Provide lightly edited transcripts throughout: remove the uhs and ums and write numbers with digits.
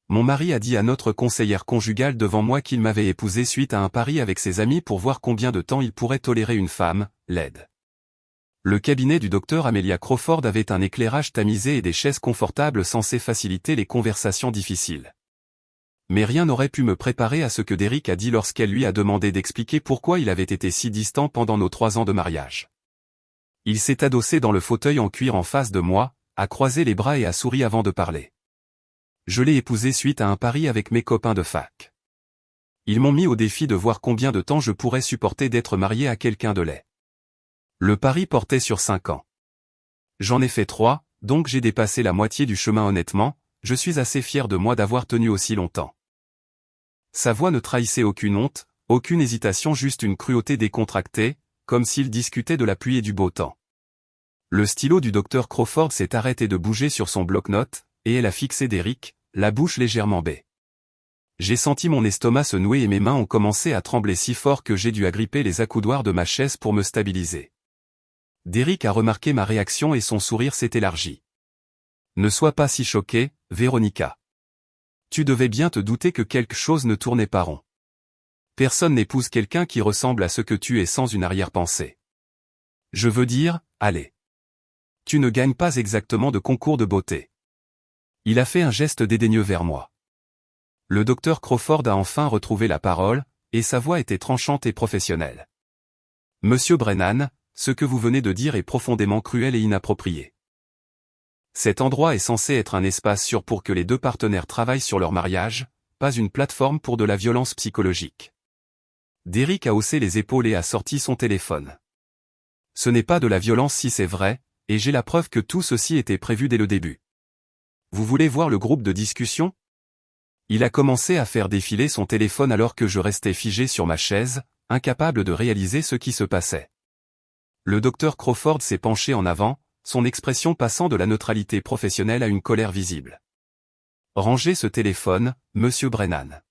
Mon mari a dit à notre conseillère conjugale devant moi qu'il m'avait épousé suite à un pari avec ses amis pour voir combien de temps il pourrait tolérer une femme, laide. Le cabinet du docteur Amelia Crawford avait un éclairage tamisé et des chaises confortables censées faciliter les conversations difficiles. Mais rien n'aurait pu me préparer à ce que Derrick a dit lorsqu'elle lui a demandé d'expliquer pourquoi il avait été si distant pendant nos 3 ans de mariage. Il s'est adossé dans le fauteuil en cuir en face de moi, a croisé les bras et a souri avant de parler. Je l'ai épousé suite à un pari avec mes copains de fac. Ils m'ont mis au défi de voir combien de temps je pourrais supporter d'être marié à quelqu'un de laid. Le pari portait sur 5 ans. J'en ai fait 3, donc j'ai dépassé la moitié du chemin honnêtement, je suis assez fier de moi d'avoir tenu aussi longtemps. Sa voix ne trahissait aucune honte, aucune hésitation, juste une cruauté décontractée, comme s'il discutait de la pluie et du beau temps. Le stylo du docteur Crawford s'est arrêté de bouger sur son bloc-notes, et elle a fixé Derrick, la bouche légèrement bée. J'ai senti mon estomac se nouer et mes mains ont commencé à trembler si fort que j'ai dû agripper les accoudoirs de ma chaise pour me stabiliser. Derrick a remarqué ma réaction et son sourire s'est élargi. Ne sois pas si choquée, Véronica. Tu devais bien te douter que quelque chose ne tournait pas rond. Personne n'épouse quelqu'un qui ressemble à ce que tu es sans une arrière-pensée. Je veux dire, allez. Tu ne gagnes pas exactement de concours de beauté. Il a fait un geste dédaigneux vers moi. Le docteur Crawford a enfin retrouvé la parole, et sa voix était tranchante et professionnelle. Monsieur Brennan, ce que vous venez de dire est profondément cruel et inapproprié. Cet endroit est censé être un espace sûr pour que les 2 partenaires travaillent sur leur mariage, pas une plateforme pour de la violence psychologique. Derrick a haussé les épaules et a sorti son téléphone. Ce n'est pas de la violence si c'est vrai, et j'ai la preuve que tout ceci était prévu dès le début. Vous voulez voir le groupe de discussion? Il a commencé à faire défiler son téléphone alors que je restais figé sur ma chaise, incapable de réaliser ce qui se passait. Le docteur Crawford s'est penché en avant, son expression passant de la neutralité professionnelle à une colère visible. Rangez ce téléphone, monsieur Brennan.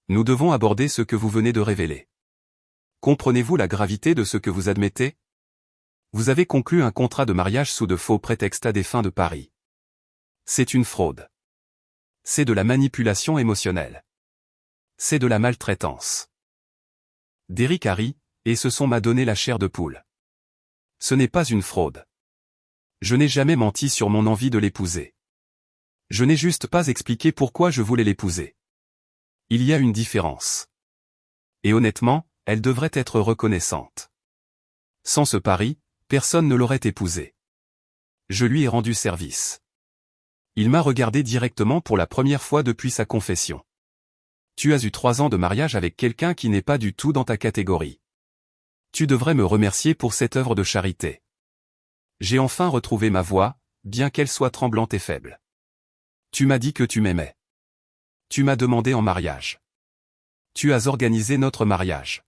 Nous devons aborder ce que vous venez de révéler. Comprenez-vous la gravité de ce que vous admettez? Vous avez conclu un contrat de mariage sous de faux prétextes à des fins de pari. C'est une fraude. C'est de la manipulation émotionnelle. C'est de la maltraitance. Derrick a ri, et ce son m'a donné la chair de poule. Ce n'est pas une fraude. Je n'ai jamais menti sur mon envie de l'épouser. Je n'ai juste pas expliqué pourquoi je voulais l'épouser. Il y a une différence. Et honnêtement, elle devrait être reconnaissante. Sans ce pari, personne ne l'aurait épousée. Je lui ai rendu service. Il m'a regardé directement pour la première fois depuis sa confession. Tu as eu 3 ans de mariage avec quelqu'un qui n'est pas du tout dans ta catégorie. Tu devrais me remercier pour cette œuvre de charité. J'ai enfin retrouvé ma voix, bien qu'elle soit tremblante et faible. Tu m'as dit que tu m'aimais. Tu m'as demandé en mariage. Tu as organisé notre mariage.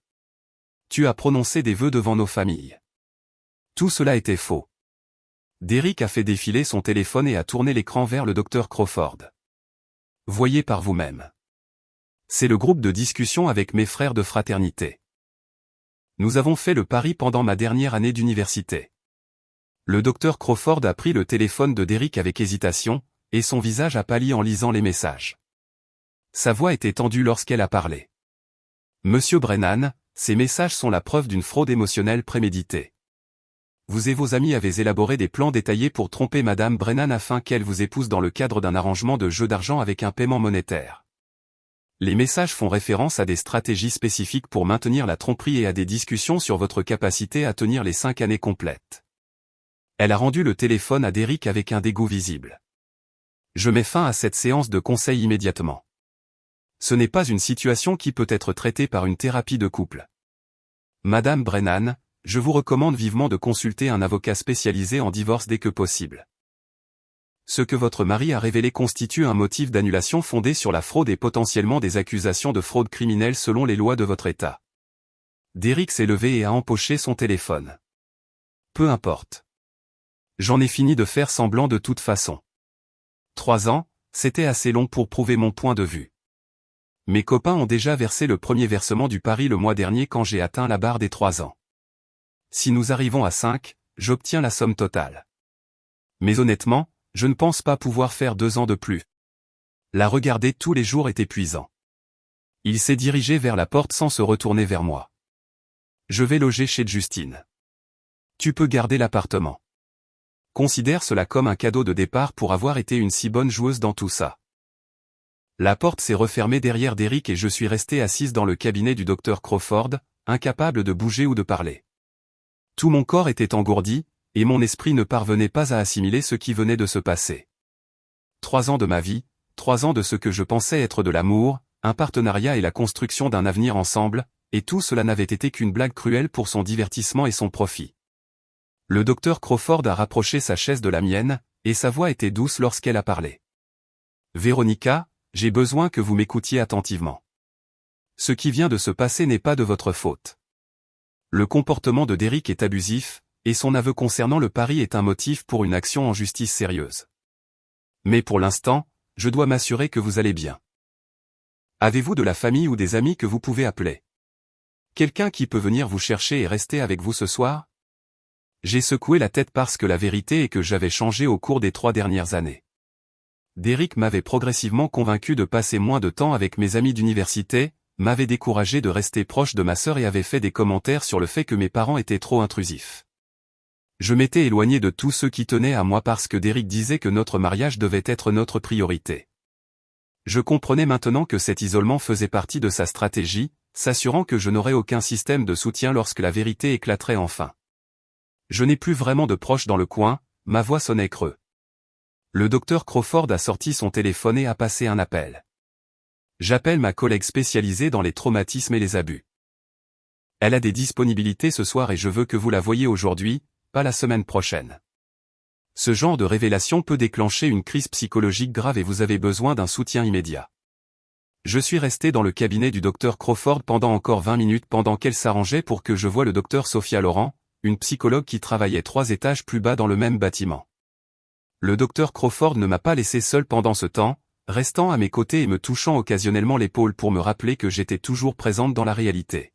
Tu as prononcé des vœux devant nos familles. Tout cela était faux. Derrick a fait défiler son téléphone et a tourné l'écran vers le docteur Crawford. Voyez par vous-même. C'est le groupe de discussion avec mes frères de fraternité. Nous avons fait le pari pendant ma dernière année d'université. Le docteur Crawford a pris le téléphone de Derrick avec hésitation, et son visage a pâli en lisant les messages. Sa voix était tendue lorsqu'elle a parlé. Monsieur Brennan, ces messages sont la preuve d'une fraude émotionnelle préméditée. Vous et vos amis avez élaboré des plans détaillés pour tromper Madame Brennan afin qu'elle vous épouse dans le cadre d'un arrangement de jeu d'argent avec un paiement monétaire. Les messages font référence à des stratégies spécifiques pour maintenir la tromperie et à des discussions sur votre capacité à tenir les 5 années complètes. Elle a rendu le téléphone à Derrick avec un dégoût visible. Je mets fin à cette séance de conseil immédiatement. Ce n'est pas une situation qui peut être traitée par une thérapie de couple. Madame Brennan, je vous recommande vivement de consulter un avocat spécialisé en divorce dès que possible. Ce que votre mari a révélé constitue un motif d'annulation fondé sur la fraude et potentiellement des accusations de fraude criminelle selon les lois de votre État. Derrick s'est levé et a empoché son téléphone. Peu importe. J'en ai fini de faire semblant de toute façon. 3 ans, c'était assez long pour prouver mon point de vue. Mes copains ont déjà versé le premier versement du pari le mois dernier quand j'ai atteint la barre des 3 ans. Si nous arrivons à 5, j'obtiens la somme totale. Mais honnêtement, je ne pense pas pouvoir faire 2 ans de plus. La regarder tous les jours est épuisant. Il s'est dirigé vers la porte sans se retourner vers moi. Je vais loger chez Justine. Tu peux garder l'appartement. Considère cela comme un cadeau de départ pour avoir été une si bonne joueuse dans tout ça. La porte s'est refermée derrière Derrick et je suis restée assise dans le cabinet du docteur Crawford, incapable de bouger ou de parler. Tout mon corps était engourdi, et mon esprit ne parvenait pas à assimiler ce qui venait de se passer. 3 ans de ma vie, 3 ans de ce que je pensais être de l'amour, un partenariat et la construction d'un avenir ensemble, et tout cela n'avait été qu'une blague cruelle pour son divertissement et son profit. Le docteur Crawford a rapproché sa chaise de la mienne, et sa voix était douce lorsqu'elle a parlé. Véronica, j'ai besoin que vous m'écoutiez attentivement. Ce qui vient de se passer n'est pas de votre faute. Le comportement de Derrick est abusif, et son aveu concernant le pari est un motif pour une action en justice sérieuse. Mais pour l'instant, je dois m'assurer que vous allez bien. Avez-vous de la famille ou des amis que vous pouvez appeler? Quelqu'un qui peut venir vous chercher et rester avec vous ce soir? J'ai secoué la tête parce que la vérité est que j'avais changé au cours des 3 dernières années. Derrick m'avait progressivement convaincu de passer moins de temps avec mes amis d'université, m'avait découragé de rester proche de ma sœur et avait fait des commentaires sur le fait que mes parents étaient trop intrusifs. Je m'étais éloigné de tous ceux qui tenaient à moi parce que Derrick disait que notre mariage devait être notre priorité. Je comprenais maintenant que cet isolement faisait partie de sa stratégie, s'assurant que je n'aurais aucun système de soutien lorsque la vérité éclaterait enfin. Je n'ai plus vraiment de proches dans le coin, ma voix sonnait creux. Le docteur Crawford a sorti son téléphone et a passé un appel. J'appelle ma collègue spécialisée dans les traumatismes et les abus. Elle a des disponibilités ce soir et je veux que vous la voyiez aujourd'hui, pas la semaine prochaine. Ce genre de révélation peut déclencher une crise psychologique grave et vous avez besoin d'un soutien immédiat. Je suis resté dans le cabinet du docteur Crawford pendant encore 20 minutes pendant qu'elle s'arrangeait pour que je voie le docteur Sophia Laurent, une psychologue qui travaillait 3 étages plus bas dans le même bâtiment. Le docteur Crawford ne m'a pas laissé seul pendant ce temps, restant à mes côtés et me touchant occasionnellement l'épaule pour me rappeler que j'étais toujours présente dans la réalité.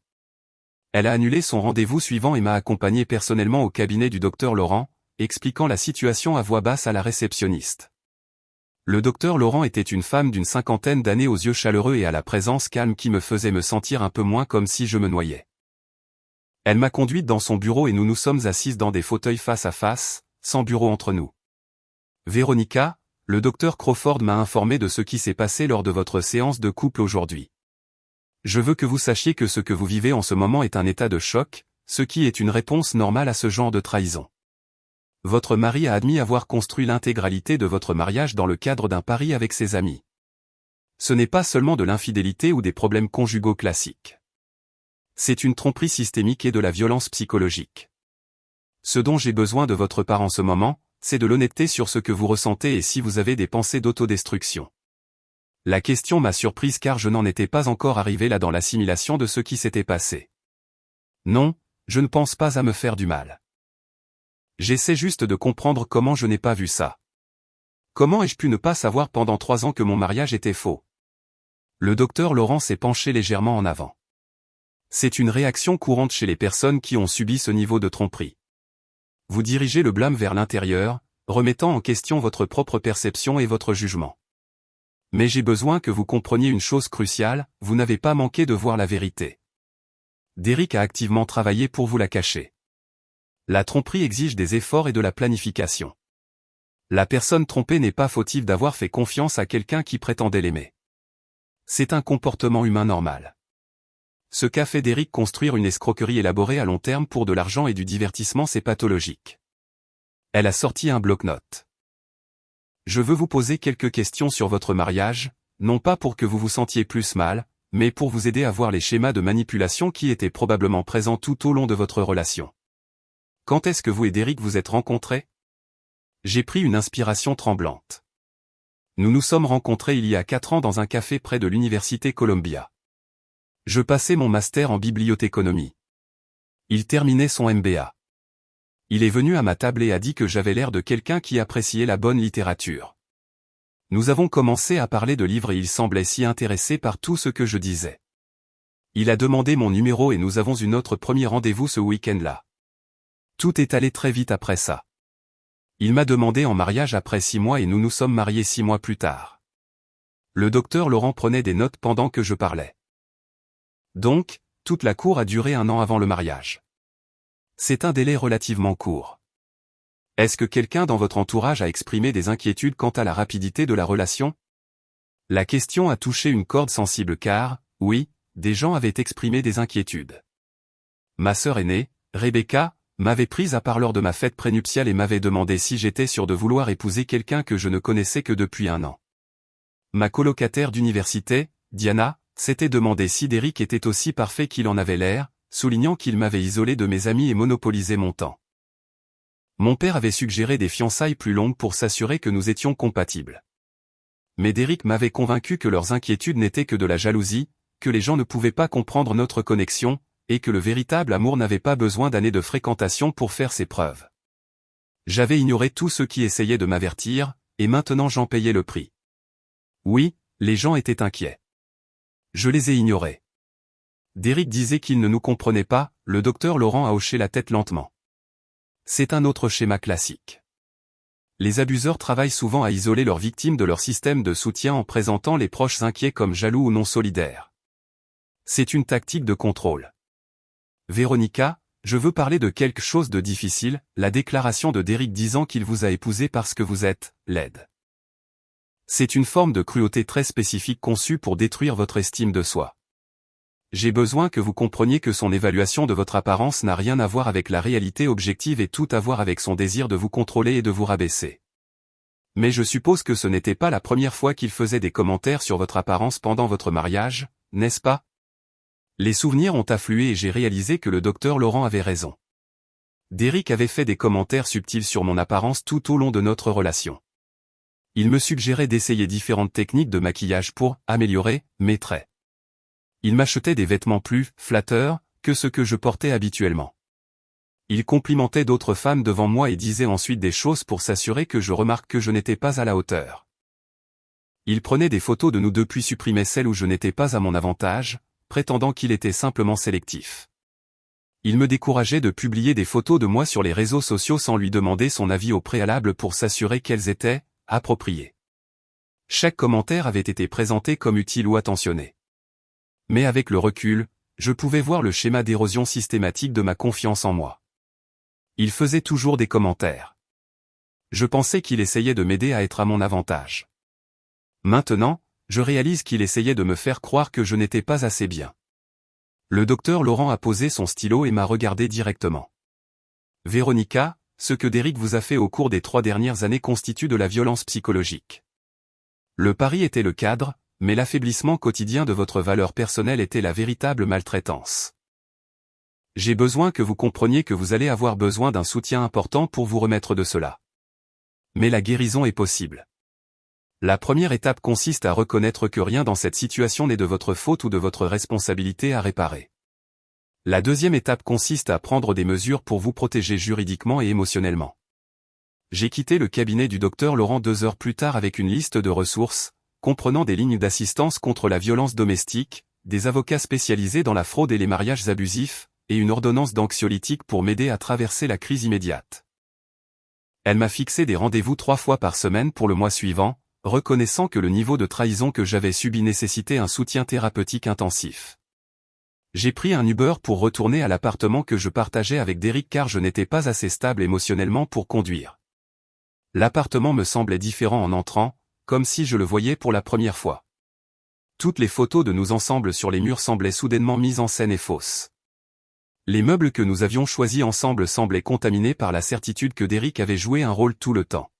Elle a annulé son rendez-vous suivant et m'a accompagné personnellement au cabinet du docteur Laurent, expliquant la situation à voix basse à la réceptionniste. Le docteur Laurent était une femme d'une 50aine d'années aux yeux chaleureux et à la présence calme qui me faisait me sentir un peu moins comme si je me noyais. Elle m'a conduite dans son bureau et nous nous sommes assises dans des fauteuils face à face, sans bureau entre nous. Véronica, le docteur Crawford m'a informé de ce qui s'est passé lors de votre séance de couple aujourd'hui. Je veux que vous sachiez que ce que vous vivez en ce moment est un état de choc, ce qui est une réponse normale à ce genre de trahison. Votre mari a admis avoir construit l'intégralité de votre mariage dans le cadre d'un pari avec ses amis. Ce n'est pas seulement de l'infidélité ou des problèmes conjugaux classiques. C'est une tromperie systémique et de la violence psychologique. Ce dont j'ai besoin de votre part en ce moment, c'est de l'honnêteté sur ce que vous ressentez et si vous avez des pensées d'autodestruction. La question m'a surprise car je n'en étais pas encore arrivé là dans l'assimilation de ce qui s'était passé. Non, je ne pense pas à me faire du mal. J'essaie juste de comprendre comment je n'ai pas vu ça. Comment ai-je pu ne pas savoir pendant 3 ans que mon mariage était faux? Le docteur Laurent s'est penché légèrement en avant. C'est une réaction courante chez les personnes qui ont subi ce niveau de tromperie. Vous dirigez le blâme vers l'intérieur, remettant en question votre propre perception et votre jugement. Mais j'ai besoin que vous compreniez une chose cruciale, vous n'avez pas manqué de voir la vérité. Derrick a activement travaillé pour vous la cacher. La tromperie exige des efforts et de la planification. La personne trompée n'est pas fautive d'avoir fait confiance à quelqu'un qui prétendait l'aimer. C'est un comportement humain normal. Ce qu'a fait Derrick construire une escroquerie élaborée à long terme pour de l'argent et du divertissement, c'est pathologique. Elle a sorti un bloc-notes. Je veux vous poser quelques questions sur votre mariage, non pas pour que vous vous sentiez plus mal, mais pour vous aider à voir les schémas de manipulation qui étaient probablement présents tout au long de votre relation. Quand est-ce que vous et Derrick vous êtes rencontrés? J'ai pris une inspiration tremblante. Nous nous sommes rencontrés il y a 4 ans dans un café près de l'université Columbia. Je passais mon master en bibliothéconomie. Il terminait son MBA. Il est venu à ma table et a dit que j'avais l'air de quelqu'un qui appréciait la bonne littérature. Nous avons commencé à parler de livres et il semblait si intéressé par tout ce que je disais. Il a demandé mon numéro et nous avons eu notre premier rendez-vous ce week-end-là. Tout est allé très vite après ça. Il m'a demandé en mariage après 6 mois et nous nous sommes mariés 6 mois plus tard. Le docteur Laurent prenait des notes pendant que je parlais. Donc, toute la cour a duré 1 an avant le mariage. C'est un délai relativement court. Est-ce que quelqu'un dans votre entourage a exprimé des inquiétudes quant à la rapidité de la relation? La question a touché une corde sensible car, oui, des gens avaient exprimé des inquiétudes. Ma sœur aînée, Rebecca, m'avait prise à part lors de ma fête prénuptiale et m'avait demandé si j'étais sûr de vouloir épouser quelqu'un que je ne connaissais que depuis 1 an. Ma colocataire d'université, Diana, s'était demandé si Derrick était aussi parfait qu'il en avait l'air, soulignant qu'il m'avait isolé de mes amis et monopolisé mon temps. Mon père avait suggéré des fiançailles plus longues pour s'assurer que nous étions compatibles. Mais Derrick m'avait convaincu que leurs inquiétudes n'étaient que de la jalousie, que les gens ne pouvaient pas comprendre notre connexion, et que le véritable amour n'avait pas besoin d'années de fréquentation pour faire ses preuves. J'avais ignoré tous ceux qui essayaient de m'avertir, et maintenant j'en payais le prix. Oui, les gens étaient inquiets. Je les ai ignorés. Derrick disait qu'il ne nous comprenait pas, le docteur Laurent a hoché la tête lentement. C'est un autre schéma classique. Les abuseurs travaillent souvent à isoler leurs victimes de leur système de soutien en présentant les proches inquiets comme jaloux ou non solidaires. C'est une tactique de contrôle. Véronica, je veux parler de quelque chose de difficile, la déclaration de Derrick disant qu'il vous a épousé parce que vous êtes laide. C'est une forme de cruauté très spécifique conçue pour détruire votre estime de soi. J'ai besoin que vous compreniez que son évaluation de votre apparence n'a rien à voir avec la réalité objective et tout à voir avec son désir de vous contrôler et de vous rabaisser. Mais je suppose que ce n'était pas la première fois qu'il faisait des commentaires sur votre apparence pendant votre mariage, n'est-ce pas? Les souvenirs ont afflué et j'ai réalisé que le docteur Laurent avait raison. Derrick avait fait des commentaires subtils sur mon apparence tout au long de notre relation. Il me suggérait d'essayer différentes techniques de maquillage pour améliorer mes traits. Il m'achetait des vêtements plus flatteurs que ce que je portais habituellement. Il complimentait d'autres femmes devant moi et disait ensuite des choses pour s'assurer que je remarque que je n'étais pas à la hauteur. Il prenait des photos de nous deux puis supprimait celles où je n'étais pas à mon avantage, prétendant qu'il était simplement sélectif. Il me décourageait de publier des photos de moi sur les réseaux sociaux sans lui demander son avis au préalable pour s'assurer qu'elles étaient appropriées. Chaque commentaire avait été présenté comme utile ou attentionné. Mais avec le recul, je pouvais voir le schéma d'érosion systématique de ma confiance en moi. Il faisait toujours des commentaires. Je pensais qu'il essayait de m'aider à être à mon avantage. Maintenant, je réalise qu'il essayait de me faire croire que je n'étais pas assez bien. Le docteur Laurent a posé son stylo et m'a regardé directement. Véronica, ce que Derrick vous a fait au cours des 3 dernières années constitue de la violence psychologique. Le pari était le cadre, mais l'affaiblissement quotidien de votre valeur personnelle était la véritable maltraitance. J'ai besoin que vous compreniez que vous allez avoir besoin d'un soutien important pour vous remettre de cela. Mais la guérison est possible. La première étape consiste à reconnaître que rien dans cette situation n'est de votre faute ou de votre responsabilité à réparer. La deuxième étape consiste à prendre des mesures pour vous protéger juridiquement et émotionnellement. J'ai quitté le cabinet du docteur Laurent 2 heures plus tard avec une liste de ressources, comprenant des lignes d'assistance contre la violence domestique, des avocats spécialisés dans la fraude et les mariages abusifs, et une ordonnance d'anxiolytique pour m'aider à traverser la crise immédiate. Elle m'a fixé des rendez-vous 3 fois par semaine pour le mois suivant, reconnaissant que le niveau de trahison que j'avais subi nécessitait un soutien thérapeutique intensif. J'ai pris un Uber pour retourner à l'appartement que je partageais avec Derrick car je n'étais pas assez stable émotionnellement pour conduire. L'appartement me semblait différent en entrant, comme si je le voyais pour la première fois. Toutes les photos de nous ensemble sur les murs semblaient soudainement mises en scène et fausses. Les meubles que nous avions choisis ensemble semblaient contaminés par la certitude que Derrick avait joué un rôle tout le temps.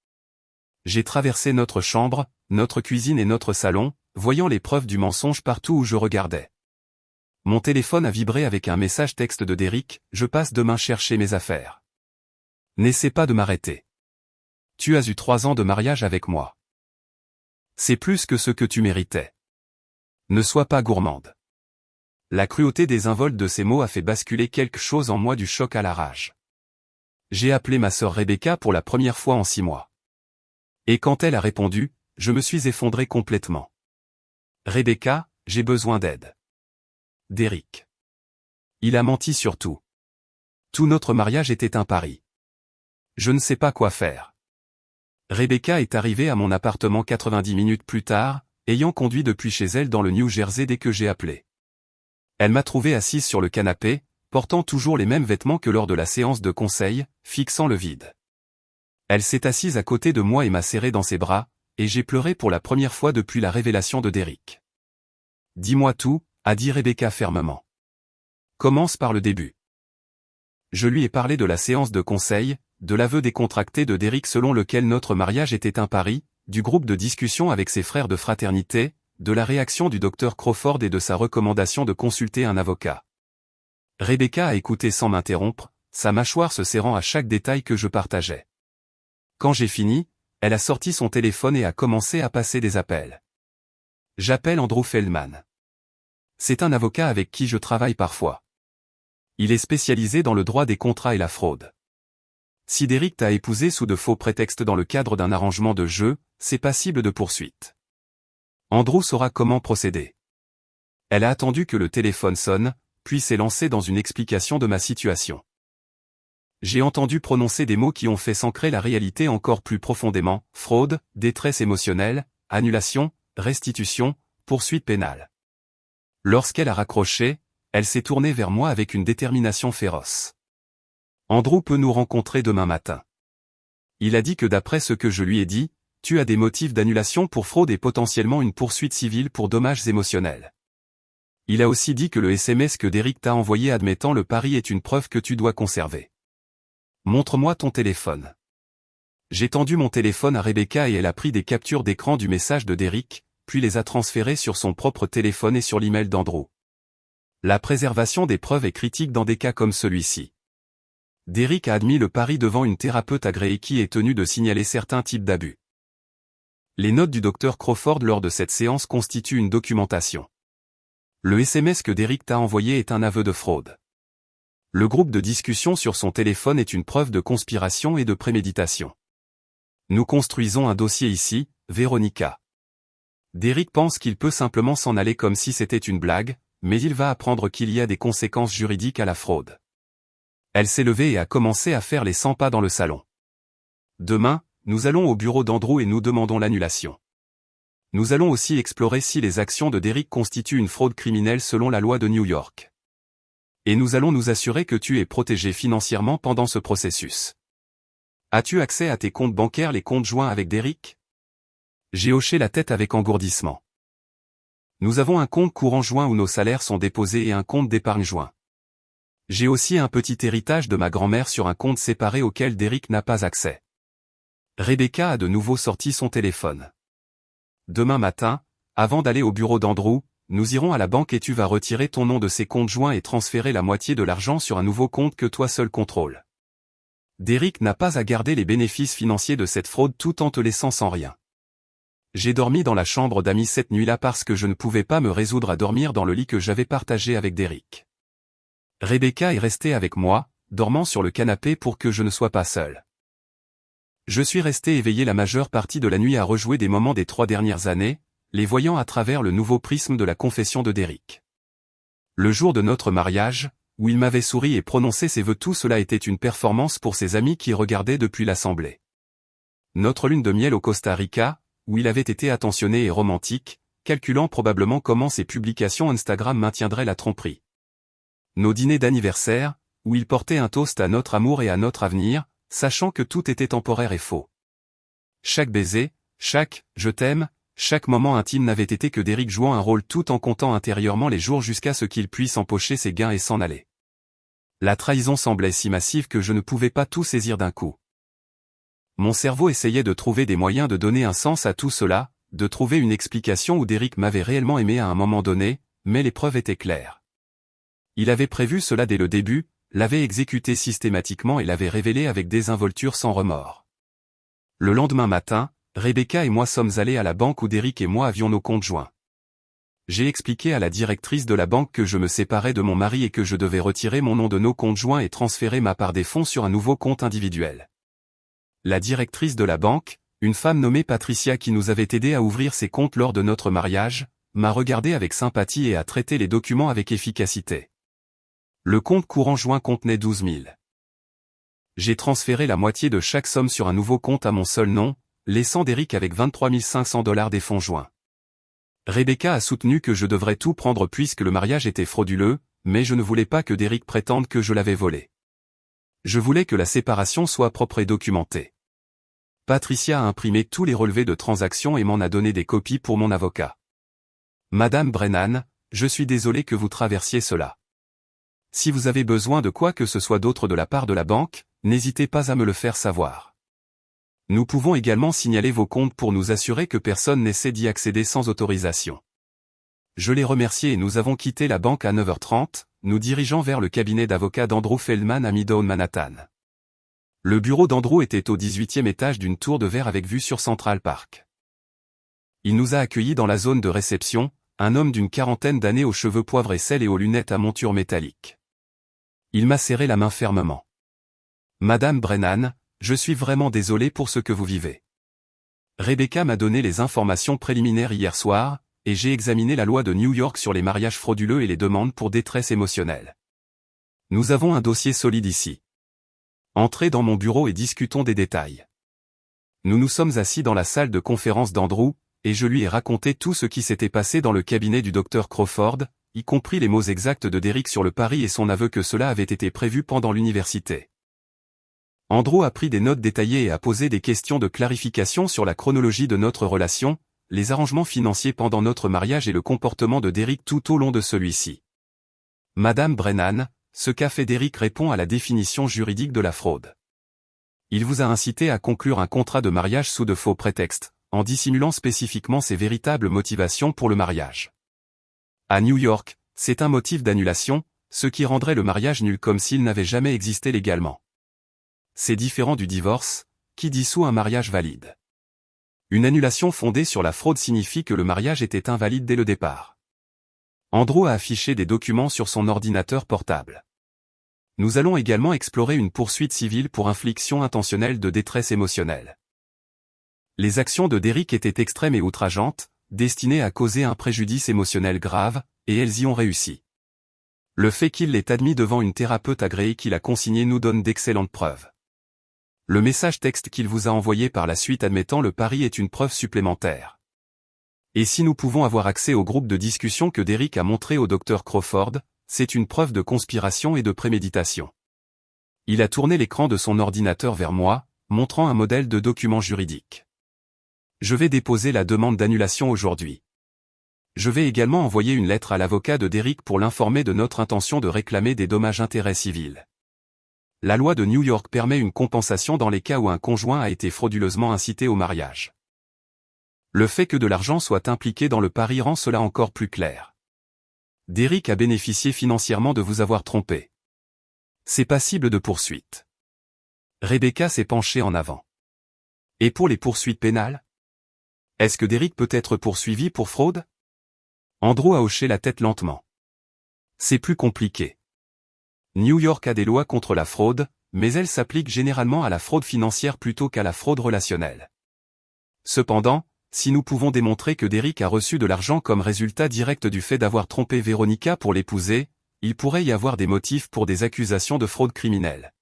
J'ai traversé notre chambre, notre cuisine et notre salon, voyant les preuves du mensonge partout où je regardais. Mon téléphone a vibré avec un message texte de Derrick, « Je passe demain chercher mes affaires. N'essaie pas de m'arrêter. Tu as eu 3 ans de mariage avec moi. C'est plus que ce que tu méritais. Ne sois pas gourmande. » La cruauté désinvolte de ces mots a fait basculer quelque chose en moi du choc à la rage. J'ai appelé ma sœur Rebecca pour la première fois en 6 mois. Et quand elle a répondu, je me suis effondré complètement. Rebecca, j'ai besoin d'aide. Derrick. Il a menti sur tout. Tout notre mariage était un pari. Je ne sais pas quoi faire. Rebecca est arrivée à mon appartement 90 minutes plus tard, ayant conduit depuis chez elle dans le New Jersey dès que j'ai appelé. Elle m'a trouvé assise sur le canapé, portant toujours les mêmes vêtements que lors de la séance de conseil, fixant le vide. Elle s'est assise à côté de moi et m'a serré dans ses bras, et j'ai pleuré pour la première fois depuis la révélation de Derrick. « Dis-moi tout », a dit Rebecca fermement. « Commence par le début. » Je lui ai parlé de la séance de conseil, de l'aveu décontracté de Derrick selon lequel notre mariage était un pari, du groupe de discussion avec ses frères de fraternité, de la réaction du docteur Crawford et de sa recommandation de consulter un avocat. Rebecca a écouté sans m'interrompre, sa mâchoire se serrant à chaque détail que je partageais. Quand j'ai fini, elle a sorti son téléphone et a commencé à passer des appels. J'appelle Andrew Feldman. C'est un avocat avec qui je travaille parfois. Il est spécialisé dans le droit des contrats et la fraude. Si Derrick t'a épousé sous de faux prétextes dans le cadre d'un arrangement de jeu, c'est passible de poursuite. Andrew saura comment procéder. Elle a attendu que le téléphone sonne, puis s'est lancée dans une explication de ma situation. J'ai entendu prononcer des mots qui ont fait s'ancrer la réalité encore plus profondément: fraude, détresse émotionnelle, annulation, restitution, poursuite pénale. Lorsqu'elle a raccroché, elle s'est tournée vers moi avec une détermination féroce. Andrew peut nous rencontrer demain matin. Il a dit que d'après ce que je lui ai dit, tu as des motifs d'annulation pour fraude et potentiellement une poursuite civile pour dommages émotionnels. Il a aussi dit que le SMS que Derrick t'a envoyé admettant le pari est une preuve que tu dois conserver. Montre-moi ton téléphone. J'ai tendu mon téléphone à Rebecca et elle a pris des captures d'écran du message de Derrick, puis les a transférées sur son propre téléphone et sur l'email d'Andrew. La préservation des preuves est critique dans des cas comme celui-ci. Derrick a admis le pari devant une thérapeute agréée qui est tenue de signaler certains types d'abus. Les notes du docteur Crawford lors de cette séance constituent une documentation. Le SMS que Derrick t'a envoyé est un aveu de fraude. Le groupe de discussion sur son téléphone est une preuve de conspiration et de préméditation. Nous construisons un dossier ici, Véronica. Derrick pense qu'il peut simplement s'en aller comme si c'était une blague, mais il va apprendre qu'il y a des conséquences juridiques à la fraude. Elle s'est levée et a commencé à faire les 100 pas dans le salon. Demain, nous allons au bureau d'Andrew et nous demandons l'annulation. Nous allons aussi explorer si les actions de Derrick constituent une fraude criminelle selon la loi de New York. Et nous allons nous assurer que tu es protégé financièrement pendant ce processus. As-tu accès à tes comptes bancaires, les comptes joints avec Derrick? J'ai hoché la tête avec engourdissement. Nous avons un compte courant joint où nos salaires sont déposés et un compte d'épargne joint. J'ai aussi un petit héritage de ma grand-mère sur un compte séparé auquel Derrick n'a pas accès. Rebecca a de nouveau sorti son téléphone. Demain matin, avant d'aller au bureau d'Andrew, nous irons à la banque et tu vas retirer ton nom de ces comptes joints et transférer la moitié de l'argent sur un nouveau compte que toi seul contrôles. Derrick n'a pas à garder les bénéfices financiers de cette fraude tout en te laissant sans rien. J'ai dormi dans la chambre d'amis cette nuit-là parce que je ne pouvais pas me résoudre à dormir dans le lit que j'avais partagé avec Derrick. Rebecca est restée avec moi, dormant sur le canapé pour que je ne sois pas seul. Je suis resté éveillé la majeure partie de la nuit à rejouer des moments des 3 dernières années, les voyant à travers le nouveau prisme de la confession de Derrick. Le jour de notre mariage, où il m'avait souri et prononcé ses vœux, tout cela était une performance pour ses amis qui regardaient depuis l'assemblée. Notre lune de miel au Costa Rica, où il avait été attentionné et romantique, calculant probablement comment ses publications Instagram maintiendraient la tromperie. Nos dîners d'anniversaire, où il portait un toast à notre amour et à notre avenir, sachant que tout était temporaire et faux. Chaque baiser, chaque « je t'aime », chaque moment intime n'avait été que Derrick jouant un rôle tout en comptant intérieurement les jours jusqu'à ce qu'il puisse empocher ses gains et s'en aller. La trahison semblait si massive que je ne pouvais pas tout saisir d'un coup. Mon cerveau essayait de trouver des moyens de donner un sens à tout cela, de trouver une explication où Derrick m'avait réellement aimé à un moment donné, mais les preuves étaient claires. Il avait prévu cela dès le début, l'avait exécuté systématiquement et l'avait révélé avec désinvolture sans remords. Le lendemain matin, Rebecca et moi sommes allés à la banque où Derrick et moi avions nos comptes joints. J'ai expliqué à la directrice de la banque que je me séparais de mon mari et que je devais retirer mon nom de nos comptes joints et transférer ma part des fonds sur un nouveau compte individuel. La directrice de la banque, une femme nommée Patricia qui nous avait aidé à ouvrir ses comptes lors de notre mariage, m'a regardé avec sympathie et a traité les documents avec efficacité. Le compte courant joint contenait 12 000. J'ai transféré la moitié de chaque somme sur un nouveau compte à mon seul nom, laissant Derrick avec 23 500 $ des fonds joints. Rebecca a soutenu que je devrais tout prendre puisque le mariage était frauduleux, mais je ne voulais pas que Derek prétende que je l'avais volé. Je voulais que la séparation soit propre et documentée. Patricia a imprimé tous les relevés de transactions et m'en a donné des copies pour mon avocat. Madame Brennan, je suis désolé que vous traversiez cela. Si vous avez besoin de quoi que ce soit d'autre de la part de la banque, n'hésitez pas à me le faire savoir. Nous pouvons également signaler vos comptes pour nous assurer que personne n'essaie d'y accéder sans autorisation. Je l'ai remercié et nous avons quitté la banque à 9h30, nous dirigeant vers le cabinet d'avocat d'Andrew Feldman à Midtown Manhattan. Le bureau d'Andrew était au 18e étage d'une tour de verre avec vue sur Central Park. Il nous a accueillis dans la zone de réception, un homme d'une quarantaine d'années aux cheveux poivre et sel et aux lunettes à monture métallique. Il m'a serré la main fermement. Madame Brennan, je suis vraiment désolé pour ce que vous vivez. Rebecca m'a donné les informations préliminaires hier soir, et j'ai examiné la loi de New York sur les mariages frauduleux et les demandes pour détresse émotionnelle. Nous avons un dossier solide ici. Entrez dans mon bureau et discutons des détails. Nous nous sommes assis dans la salle de conférence d'Andrew, et je lui ai raconté tout ce qui s'était passé dans le cabinet du docteur Crawford, y compris les mots exacts de Derek sur le pari et son aveu que cela avait été prévu pendant l'université. Andrew a pris des notes détaillées et a posé des questions de clarification sur la chronologie de notre relation, les arrangements financiers pendant notre mariage et le comportement de Derek tout au long de celui-ci. Madame Brennan, ce qu'a fait Derek répond à la définition juridique de la fraude. Il vous a incité à conclure un contrat de mariage sous de faux prétextes, en dissimulant spécifiquement ses véritables motivations pour le mariage. À New York, c'est un motif d'annulation, ce qui rendrait le mariage nul comme s'il n'avait jamais existé légalement. C'est différent du divorce, qui dissout un mariage valide. Une annulation fondée sur la fraude signifie que le mariage était invalide dès le départ. Andrew a affiché des documents sur son ordinateur portable. Nous allons également explorer une poursuite civile pour infliction intentionnelle de détresse émotionnelle. Les actions de Derek étaient extrêmes et outrageantes, destinées à causer un préjudice émotionnel grave, et elles y ont réussi. Le fait qu'il l'ait admis devant une thérapeute agréée qui l'a consigné nous donne d'excellentes preuves. Le message texte qu'il vous a envoyé par la suite admettant le pari est une preuve supplémentaire. Et si nous pouvons avoir accès au groupe de discussion que Derek a montré au docteur Crawford, c'est une preuve de conspiration et de préméditation. Il a tourné l'écran de son ordinateur vers moi, montrant un modèle de document juridique. Je vais déposer la demande d'annulation aujourd'hui. Je vais également envoyer une lettre à l'avocat de Derek pour l'informer de notre intention de réclamer des dommages-intérêts civils. La loi de New York permet une compensation dans les cas où un conjoint a été frauduleusement incité au mariage. Le fait que de l'argent soit impliqué dans le pari rend cela encore plus clair. Derek a bénéficié financièrement de vous avoir trompé. C'est passible de poursuite. Rebecca s'est penchée en avant. Et pour les poursuites pénales? Est-ce que Derek peut être poursuivi pour fraude? Andrew a hoché la tête lentement. C'est plus compliqué. New York a des lois contre la fraude, mais elles s'appliquent généralement à la fraude financière plutôt qu'à la fraude relationnelle. Cependant, si nous pouvons démontrer que Derek a reçu de l'argent comme résultat direct du fait d'avoir trompé Veronica pour l'épouser, il pourrait y avoir des motifs pour des accusations de fraude criminelle.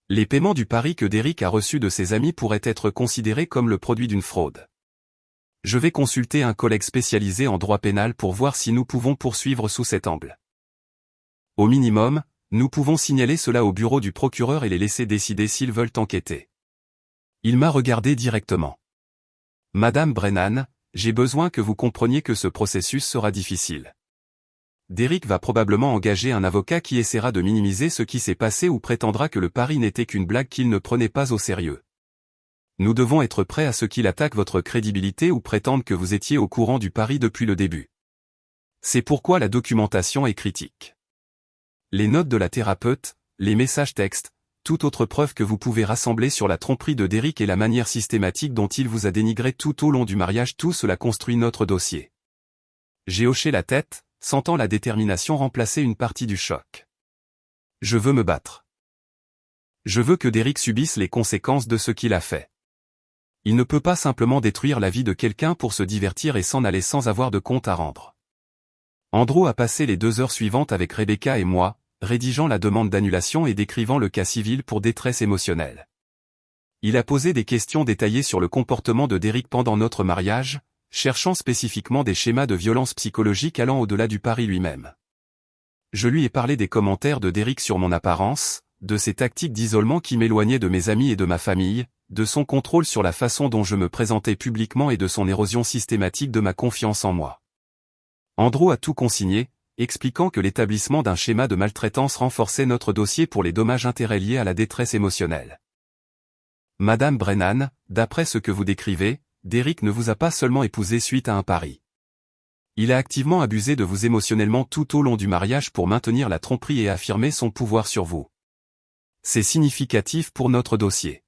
Les paiements du pari que Derek a reçus de ses amis pourraient être considérés comme le produit d'une fraude. Je vais consulter un collègue spécialisé en droit pénal pour voir si nous pouvons poursuivre sous cet angle. Au minimum, nous pouvons signaler cela au bureau du procureur et les laisser décider s'ils veulent enquêter. Il m'a regardé directement. Madame Brennan, j'ai besoin que vous compreniez que ce processus sera difficile. Derek va probablement engager un avocat qui essaiera de minimiser ce qui s'est passé ou prétendra que le pari n'était qu'une blague qu'il ne prenait pas au sérieux. Nous devons être prêts à ce qu'il attaque votre crédibilité ou prétende que vous étiez au courant du pari depuis le début. C'est pourquoi la documentation est critique. Les notes de la thérapeute, les messages textes, toute autre preuve que vous pouvez rassembler sur la tromperie de Derek et la manière systématique dont il vous a dénigré tout au long du mariage, tout cela construit notre dossier. J'ai hoché la tête, sentant la détermination remplacer une partie du choc. Je veux me battre. Je veux que Derek subisse les conséquences de ce qu'il a fait. Il ne peut pas simplement détruire la vie de quelqu'un pour se divertir et s'en aller sans avoir de compte à rendre. Andrew a passé les 2 heures suivantes avec Rebecca et moi, rédigeant la demande d'annulation et décrivant le cas civil pour détresse émotionnelle. Il a posé des questions détaillées sur le comportement de Derek pendant notre mariage, cherchant spécifiquement des schémas de violence psychologique allant au-delà du pari lui-même. Je lui ai parlé des commentaires de Derrick sur mon apparence, de ses tactiques d'isolement qui m'éloignaient de mes amis et de ma famille, de son contrôle sur la façon dont je me présentais publiquement et de son érosion systématique de ma confiance en moi. Andrew a tout consigné, expliquant que l'établissement d'un schéma de maltraitance renforçait notre dossier pour les dommages-intérêts liés à la détresse émotionnelle. Madame Brennan, d'après ce que vous décrivez, Derrick ne vous a pas seulement épousé suite à un pari. Il a activement abusé de vous émotionnellement tout au long du mariage pour maintenir la tromperie et affirmer son pouvoir sur vous. C'est significatif pour notre dossier.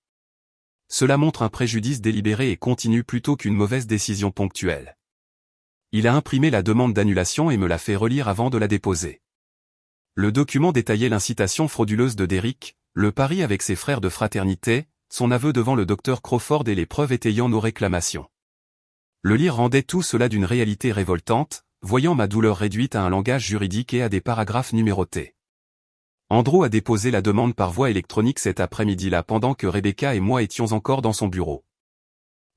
Cela montre un préjudice délibéré et continu plutôt qu'une mauvaise décision ponctuelle. Il a imprimé la demande d'annulation et me l'a fait relire avant de la déposer. Le document détaillait l'incitation frauduleuse de Derrick, le pari avec ses frères de fraternité, son aveu devant le docteur Crawford et les preuves étayant nos réclamations. Le lire rendait tout cela d'une réalité révoltante, voyant ma douleur réduite à un langage juridique et à des paragraphes numérotés. Andrew a déposé la demande par voie électronique cet après-midi-là pendant que Rebecca et moi étions encore dans son bureau.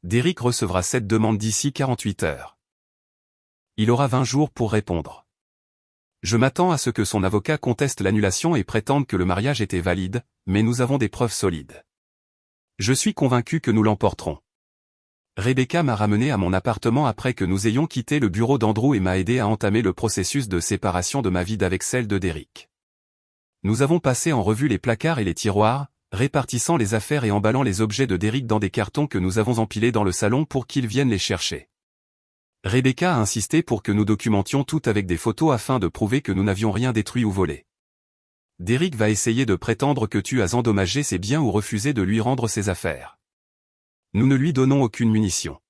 Derrick recevra cette demande d'ici 48 heures. Il aura 20 jours pour répondre. Je m'attends à ce que son avocat conteste l'annulation et prétende que le mariage était valide, mais nous avons des preuves solides. Je suis convaincu que nous l'emporterons. Rebecca m'a ramené à mon appartement après que nous ayons quitté le bureau d'Andrew et m'a aidé à entamer le processus de séparation de ma vie d'avec celle de Derrick. Nous avons passé en revue les placards et les tiroirs, répartissant les affaires et emballant les objets de Derrick dans des cartons que nous avons empilés dans le salon pour qu'il vienne les chercher. Rebecca a insisté pour que nous documentions tout avec des photos afin de prouver que nous n'avions rien détruit ou volé. Derrick va essayer de prétendre que tu as endommagé ses biens ou refusé de lui rendre ses affaires. Nous ne lui donnons aucune munition.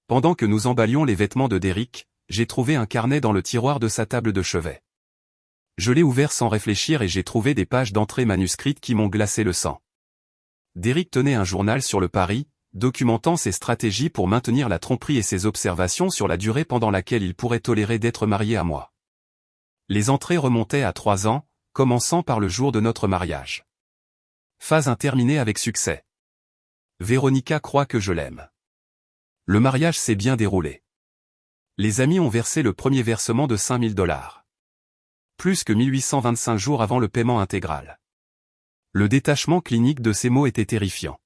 Pendant que nous emballions les vêtements de Derrick, j'ai trouvé un carnet dans le tiroir de sa table de chevet. Je l'ai ouvert sans réfléchir et j'ai trouvé des pages d'entrée manuscrites qui m'ont glacé le sang. Derrick tenait un journal sur le pari, documentant ses stratégies pour maintenir la tromperie et ses observations sur la durée pendant laquelle il pourrait tolérer d'être marié à moi. Les entrées remontaient à 3 ans, commençant par le jour de notre mariage. Phase 1 terminée avec succès. Véronica croit que je l'aime. Le mariage s'est bien déroulé. Les amis ont versé le premier versement de $5 000. Plus que 1825 jours avant le paiement intégral. Le détachement clinique de ces mots était terrifiant.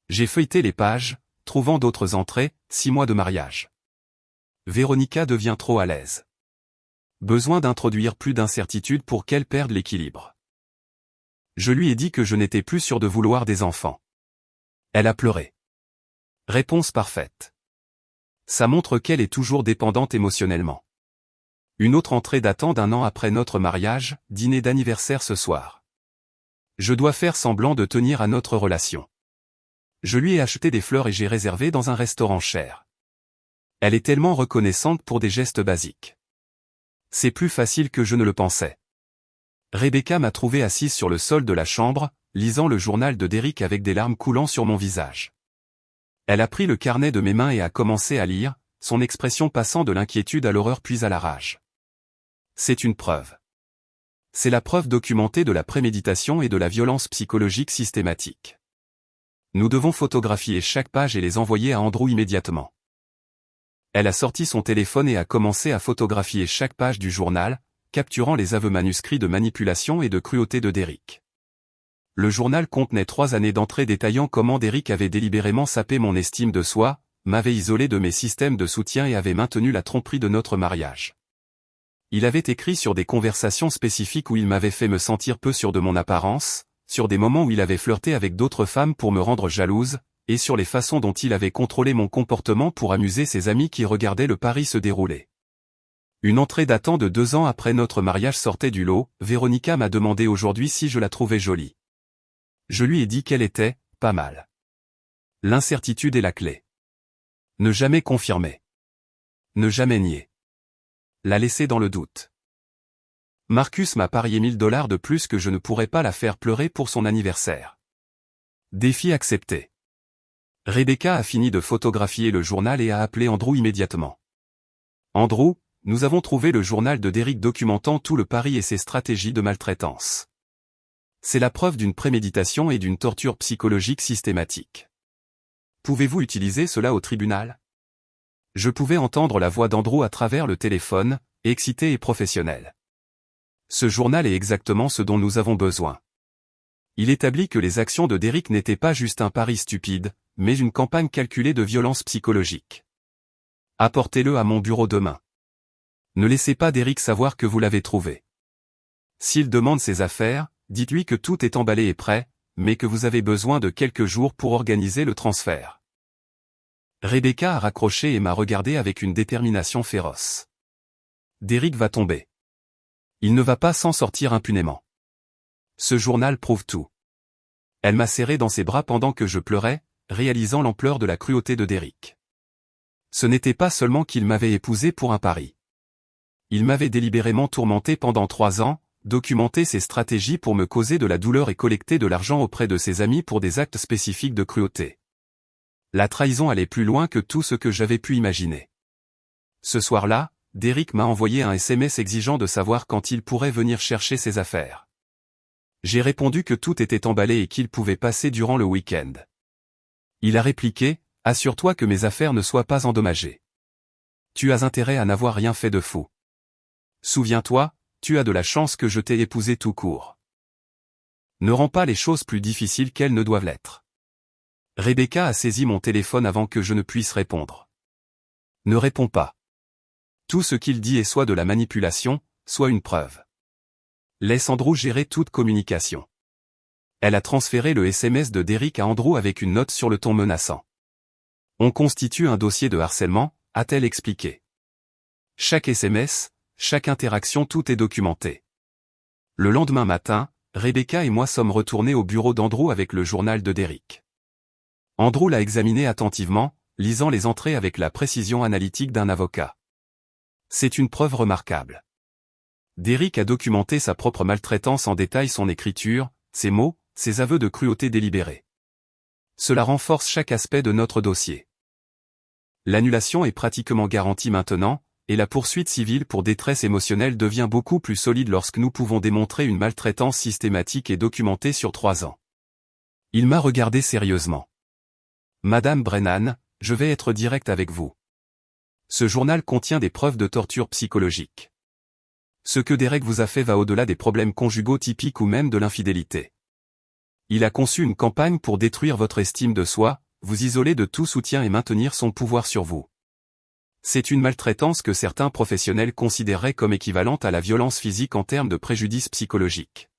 J'ai feuilleté les pages, trouvant d'autres entrées, 6 mois de mariage. Véronica devient trop à l'aise. Besoin d'introduire plus d'incertitude pour qu'elle perde l'équilibre. Je lui ai dit que je n'étais plus sûr de vouloir des enfants. Elle a pleuré. Réponse parfaite. Ça montre qu'elle est toujours dépendante émotionnellement. Une autre entrée datant d'1 an après notre mariage, dîner d'anniversaire ce soir. Je dois faire semblant de tenir à notre relation. Je lui ai acheté des fleurs et j'ai réservé dans un restaurant cher. Elle est tellement reconnaissante pour des gestes basiques. C'est plus facile que je ne le pensais. Rebecca m'a trouvé assise sur le sol de la chambre, lisant le journal de Derrick avec des larmes coulant sur mon visage. Elle a pris le carnet de mes mains et a commencé à lire, son expression passant de l'inquiétude à l'horreur puis à la rage. C'est une preuve. C'est la preuve documentée de la préméditation et de la violence psychologique systématique. Nous devons photographier chaque page et les envoyer à Andrew immédiatement. Elle a sorti son téléphone et a commencé à photographier chaque page du journal, capturant les aveux manuscrits de manipulation et de cruauté de Derrick. Le journal contenait 3 années d'entrées détaillant comment Derrick avait délibérément sapé mon estime de soi, m'avait isolé de mes systèmes de soutien et avait maintenu la tromperie de notre mariage. Il avait écrit sur des conversations spécifiques où il m'avait fait me sentir peu sûr de mon apparence, sur des moments où il avait flirté avec d'autres femmes pour me rendre jalouse, et sur les façons dont il avait contrôlé mon comportement pour amuser ses amis qui regardaient le pari se dérouler. Une entrée datant de 2 ans après notre mariage sortait du lot. Véronica m'a demandé aujourd'hui si je la trouvais jolie. Je lui ai dit qu'elle était pas mal. L'incertitude est la clé. Ne jamais confirmer. Ne jamais nier. La laisser dans le doute. Marcus m'a parié $1000 de plus que je ne pourrais pas la faire pleurer pour son anniversaire. Défi accepté. Rebecca a fini de photographier le journal et a appelé Andrew immédiatement. Andrew, nous avons trouvé le journal de Derrick documentant tout le pari et ses stratégies de maltraitance. C'est la preuve d'une préméditation et d'une torture psychologique systématique. Pouvez-vous utiliser cela au tribunal? Je pouvais entendre la voix d'Andrew à travers le téléphone, excitée et professionnelle. Ce journal est exactement ce dont nous avons besoin. Il établit que les actions de Derek n'étaient pas juste un pari stupide, mais une campagne calculée de violence psychologique. Apportez-le à mon bureau demain. Ne laissez pas Derek savoir que vous l'avez trouvé. S'il demande ses affaires, dites-lui que tout est emballé et prêt, mais que vous avez besoin de quelques jours pour organiser le transfert. Rebecca a raccroché et m'a regardé avec une détermination féroce. Derek va tomber. Il ne va pas s'en sortir impunément. Ce journal prouve tout. Elle m'a serré dans ses bras pendant que je pleurais, réalisant l'ampleur de la cruauté de Derek. Ce n'était pas seulement qu'il m'avait épousé pour un pari. Il m'avait délibérément tourmenté pendant 3 ans, documenté ses stratégies pour me causer de la douleur et collecter de l'argent auprès de ses amis pour des actes spécifiques de cruauté. La trahison allait plus loin que tout ce que j'avais pu imaginer. Ce soir-là, Derek m'a envoyé un SMS exigeant de savoir quand il pourrait venir chercher ses affaires. J'ai répondu que tout était emballé et qu'il pouvait passer durant le week-end. Il a répliqué, « Assure-toi que mes affaires ne soient pas endommagées. Tu as intérêt à n'avoir rien fait de fou. Souviens-toi, tu as de la chance que je t'ai épousé tout court. Ne rends pas les choses plus difficiles qu'elles ne doivent l'être. » Rebecca a saisi mon téléphone avant que je ne puisse répondre. Ne réponds pas. Tout ce qu'il dit est soit de la manipulation, soit une preuve. Laisse Andrew gérer toute communication. Elle a transféré le SMS de Derek à Andrew avec une note sur le ton menaçant. On constitue un dossier de harcèlement, a-t-elle expliqué. Chaque SMS, chaque interaction, tout est documenté. Le lendemain matin, Rebecca et moi sommes retournés au bureau d'Andrew avec le journal de Derek. Andrew l'a examiné attentivement, lisant les entrées avec la précision analytique d'un avocat. C'est une preuve remarquable. Derek a documenté sa propre maltraitance en détail, son écriture, ses mots, ses aveux de cruauté délibérée. Cela renforce chaque aspect de notre dossier. L'annulation est pratiquement garantie maintenant, et la poursuite civile pour détresse émotionnelle devient beaucoup plus solide lorsque nous pouvons démontrer une maltraitance systématique et documentée sur 3 ans. Il m'a regardé sérieusement. Madame Brennan, je vais être direct avec vous. Ce journal contient des preuves de torture psychologique. Ce que Derek vous a fait va au-delà des problèmes conjugaux typiques ou même de l'infidélité. Il a conçu une campagne pour détruire votre estime de soi, vous isoler de tout soutien et maintenir son pouvoir sur vous. C'est une maltraitance que certains professionnels considéreraient comme équivalente à la violence physique en termes de préjudice psychologique.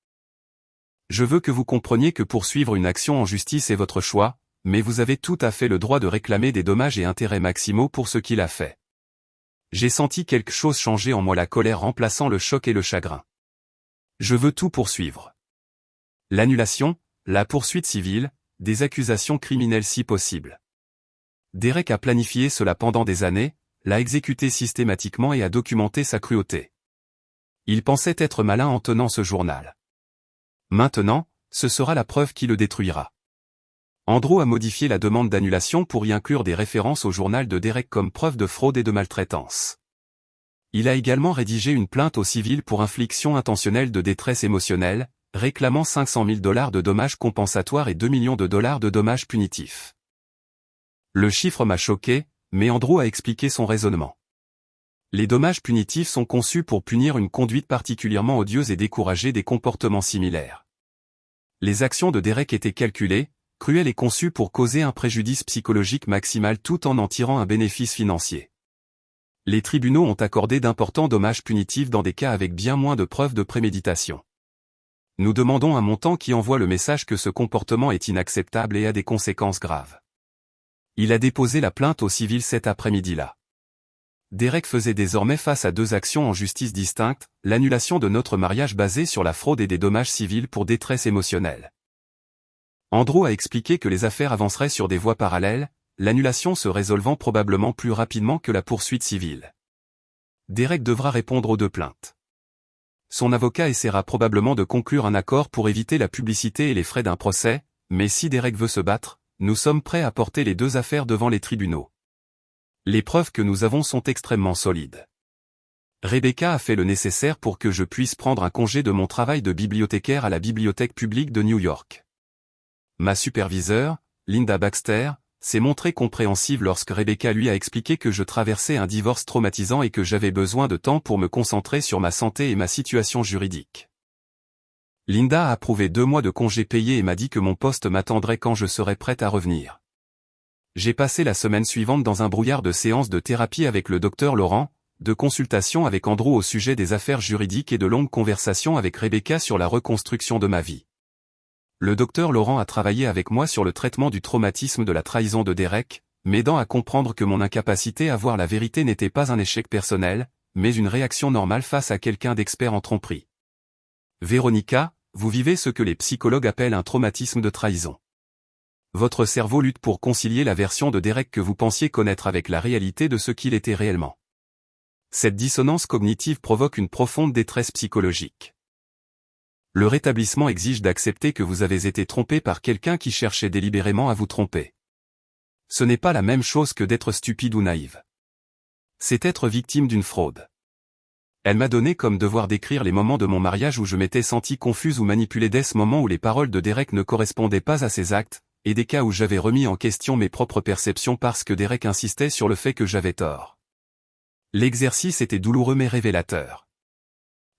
Je veux que vous compreniez que poursuivre une action en justice est votre choix, mais vous avez tout à fait le droit de réclamer des dommages et intérêts maximaux pour ce qu'il a fait. J'ai senti quelque chose changer en moi, la colère remplaçant le choc et le chagrin. Je veux tout poursuivre. L'annulation, la poursuite civile, des accusations criminelles si possible. Derek a planifié cela pendant des années, l'a exécuté systématiquement et a documenté sa cruauté. Il pensait être malin en tenant ce journal. Maintenant, ce sera la preuve qui le détruira. Andrew a modifié la demande d'annulation pour y inclure des références au journal de Derek comme preuve de fraude et de maltraitance. Il a également rédigé une plainte au civil pour infliction intentionnelle de détresse émotionnelle, réclamant 500 000 $ de dommages compensatoires et 2 millions de $ de dommages punitifs. Le chiffre m'a choqué, mais Andrew a expliqué son raisonnement. Les dommages punitifs sont conçus pour punir une conduite particulièrement odieuse et décourager des comportements similaires. Les actions de Derek étaient calculées, cruelles et conçues pour causer un préjudice psychologique maximal tout en tirant un bénéfice financier. Les tribunaux ont accordé d'importants dommages punitifs dans des cas avec bien moins de preuves de préméditation. Nous demandons un montant qui envoie le message que ce comportement est inacceptable et a des conséquences graves. Il a déposé la plainte au civil cet après-midi-là. Derek faisait désormais face à 2 actions en justice distinctes, l'annulation de notre mariage basée sur la fraude et des dommages civils pour détresse émotionnelle. Andrew a expliqué que les affaires avanceraient sur des voies parallèles, l'annulation se résolvant probablement plus rapidement que la poursuite civile. Derek devra répondre aux 2 plaintes. Son avocat essaiera probablement de conclure un accord pour éviter la publicité et les frais d'un procès, mais si Derek veut se battre, nous sommes prêts à porter les 2 affaires devant les tribunaux. Les preuves que nous avons sont extrêmement solides. Rebecca a fait le nécessaire pour que je puisse prendre un congé de mon travail de bibliothécaire à la bibliothèque publique de New York. Ma superviseure, Linda Baxter, s'est montrée compréhensive lorsque Rebecca lui a expliqué que je traversais un divorce traumatisant et que j'avais besoin de temps pour me concentrer sur ma santé et ma situation juridique. Linda a approuvé 2 mois de congés payés et m'a dit que mon poste m'attendrait quand je serais prête à revenir. J'ai passé la semaine suivante dans un brouillard de séances de thérapie avec le docteur Laurent, de consultations avec Andrew au sujet des affaires juridiques et de longues conversations avec Rebecca sur la reconstruction de ma vie. Le docteur Laurent a travaillé avec moi sur le traitement du traumatisme de la trahison de Derek, m'aidant à comprendre que mon incapacité à voir la vérité n'était pas un échec personnel, mais une réaction normale face à quelqu'un d'expert en tromperie. Véronica, vous vivez ce que les psychologues appellent un traumatisme de trahison. Votre cerveau lutte pour concilier la version de Derek que vous pensiez connaître avec la réalité de ce qu'il était réellement. Cette dissonance cognitive provoque une profonde détresse psychologique. Le rétablissement exige d'accepter que vous avez été trompé par quelqu'un qui cherchait délibérément à vous tromper. Ce n'est pas la même chose que d'être stupide ou naïve. C'est être victime d'une fraude. Elle m'a donné comme devoir d'écrire les moments de mon mariage où je m'étais senti confuse ou manipulée, des moments où les paroles de Derek ne correspondaient pas à ses actes, et des cas où j'avais remis en question mes propres perceptions parce que Derek insistait sur le fait que j'avais tort. L'exercice était douloureux mais révélateur.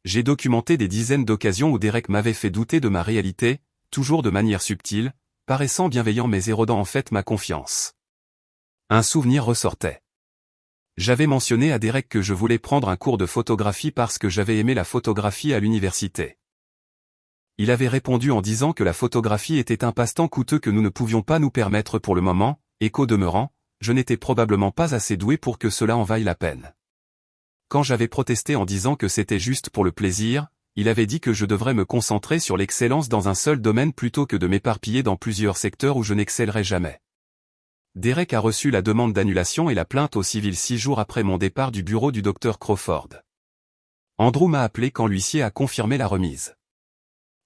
J'ai documenté des dizaines d'occasions où Derek m'avait fait douter de ma réalité, toujours de manière subtile, paraissant bienveillant mais érodant en fait ma confiance. Un souvenir ressortait. J'avais mentionné à Derek que je voulais prendre un cours de photographie parce que j'avais aimé la photographie à l'université. Il avait répondu en disant que la photographie était un passe-temps coûteux que nous ne pouvions pas nous permettre pour le moment, et qu'au demeurant, je n'étais probablement pas assez doué pour que cela en vaille la peine. Quand j'avais protesté en disant que c'était juste pour le plaisir, il avait dit que je devrais me concentrer sur l'excellence dans un seul domaine plutôt que de m'éparpiller dans plusieurs secteurs où je n'excellerais jamais. Derek a reçu la demande d'annulation et la plainte au civil 6 jours après mon départ du bureau du docteur Crawford. Andrew m'a appelé quand l'huissier a confirmé la remise.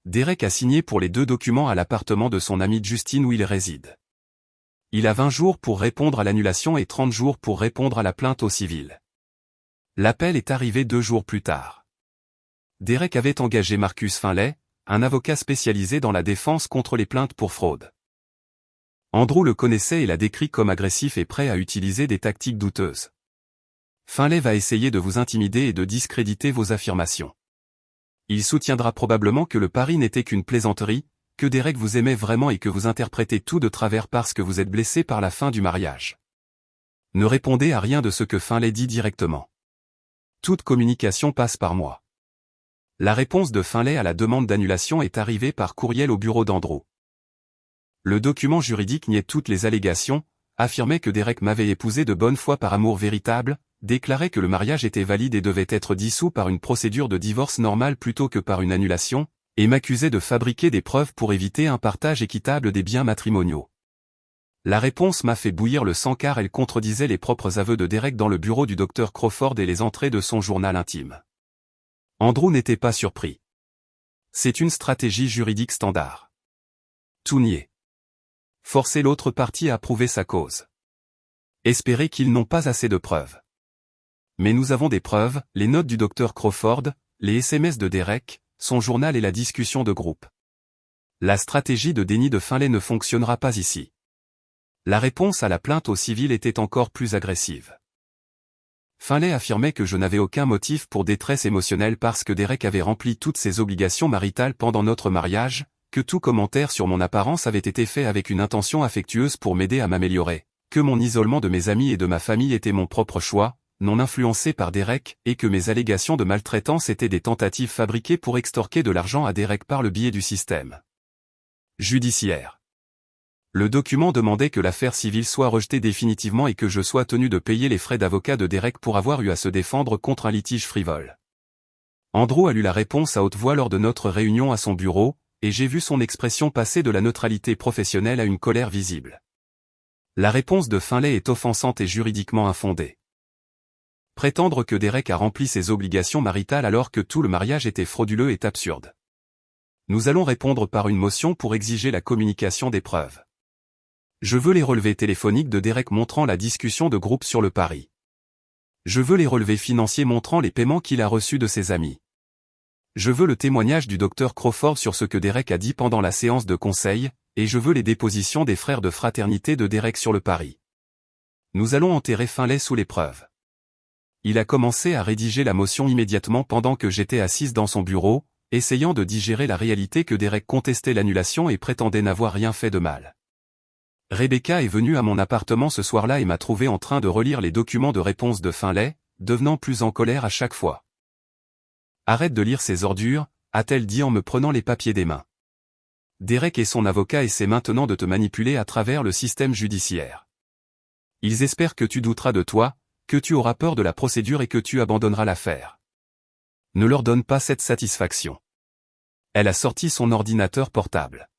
Derek a signé pour les 2 documents à l'appartement de son amie Justine où il réside. Il a 20 jours pour répondre à l'annulation et 30 jours pour répondre à la plainte au civil. L'appel est arrivé 2 jours plus tard. Derek avait engagé Marcus Finlay, un avocat spécialisé dans la défense contre les plaintes pour fraude. Andrew le connaissait et l'a décrit comme agressif et prêt à utiliser des tactiques douteuses. Finlay va essayer de vous intimider et de discréditer vos affirmations. Il soutiendra probablement que le pari n'était qu'une plaisanterie, que Derek vous aimait vraiment et que vous interprétez tout de travers parce que vous êtes blessé par la fin du mariage. Ne répondez à rien de ce que Finlay dit directement. Toute communication passe par moi. La réponse de Finlay à la demande d'annulation est arrivée par courriel au bureau d'Andrew. Le document juridique niait toutes les allégations, affirmait que Derek m'avait épousé de bonne foi par amour véritable, déclarait que le mariage était valide et devait être dissous par une procédure de divorce normale plutôt que par une annulation, et m'accusait de fabriquer des preuves pour éviter un partage équitable des biens matrimoniaux. La réponse m'a fait bouillir le sang car elle contredisait les propres aveux de Derek dans le bureau du docteur Crawford et les entrées de son journal intime. Andrew n'était pas surpris. C'est une stratégie juridique standard. Tout nier. Forcer l'autre partie à prouver sa cause. Espérer qu'ils n'ont pas assez de preuves. Mais nous avons des preuves, les notes du docteur Crawford, les SMS de Derek, son journal et la discussion de groupe. La stratégie de déni de Finlay ne fonctionnera pas ici. La réponse à la plainte au civil était encore plus agressive. Finlay affirmait que je n'avais aucun motif pour détresse émotionnelle parce que Derek avait rempli toutes ses obligations maritales pendant notre mariage, que tout commentaire sur mon apparence avait été fait avec une intention affectueuse pour m'aider à m'améliorer, que mon isolement de mes amis et de ma famille était mon propre choix, non influencé par Derek, et que mes allégations de maltraitance étaient des tentatives fabriquées pour extorquer de l'argent à Derek par le biais du système judiciaire. Le document demandait que l'affaire civile soit rejetée définitivement et que je sois tenu de payer les frais d'avocat de Derek pour avoir eu à se défendre contre un litige frivole. Andrew a lu la réponse à haute voix lors de notre réunion à son bureau, et j'ai vu son expression passer de la neutralité professionnelle à une colère visible. La réponse de Finlay est offensante et juridiquement infondée. Prétendre que Derek a rempli ses obligations maritales alors que tout le mariage était frauduleux est absurde. Nous allons répondre par une motion pour exiger la communication des preuves. Je veux les relevés téléphoniques de Derek montrant la discussion de groupe sur le pari. Je veux les relevés financiers montrant les paiements qu'il a reçus de ses amis. Je veux le témoignage du docteur Crawford sur ce que Derek a dit pendant la séance de conseil, et je veux les dépositions des frères de fraternité de Derek sur le pari. Nous allons enterrer Finlay sous l'épreuve. Il a commencé à rédiger la motion immédiatement pendant que j'étais assise dans son bureau, essayant de digérer la réalité que Derek contestait l'annulation et prétendait n'avoir rien fait de mal. Rebecca est venue à mon appartement ce soir-là et m'a trouvé en train de relire les documents de réponse de Finlay, devenant plus en colère à chaque fois. « Arrête de lire ces ordures », a-t-elle dit en me prenant les papiers des mains. Derek est son avocat et essaie maintenant de te manipuler à travers le système judiciaire. Ils espèrent que tu douteras de toi, que tu auras peur de la procédure et que tu abandonneras l'affaire. Ne leur donne pas cette satisfaction. Elle a sorti son ordinateur portable.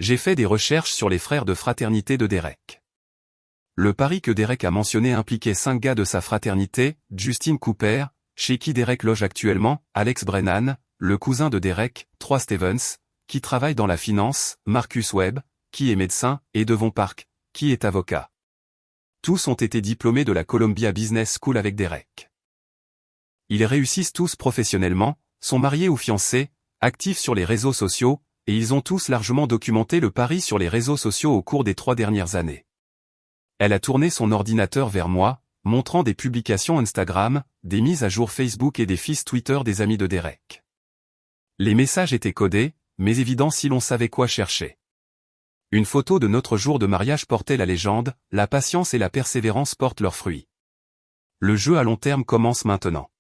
J'ai fait des recherches sur les frères de fraternité de Derek. Le pari que Derek a mentionné impliquait 5 gars de sa fraternité, Justin Cooper, chez qui Derek loge actuellement, Alex Brennan, le cousin de Derek, Troy Stevens, qui travaille dans la finance, Marcus Webb, qui est médecin, et Devon Park, qui est avocat. Tous ont été diplômés de la Columbia Business School avec Derek. Ils réussissent tous professionnellement, sont mariés ou fiancés, actifs sur les réseaux sociaux, et ils ont tous largement documenté le pari sur les réseaux sociaux au cours des 3 dernières années. Elle a tourné son ordinateur vers moi, montrant des publications Instagram, des mises à jour Facebook et des feeds Twitter des amis de Derek. Les messages étaient codés, mais évidents si l'on savait quoi chercher. Une photo de notre jour de mariage portait la légende, la patience et la persévérance portent leurs fruits. Le jeu à long terme commence maintenant.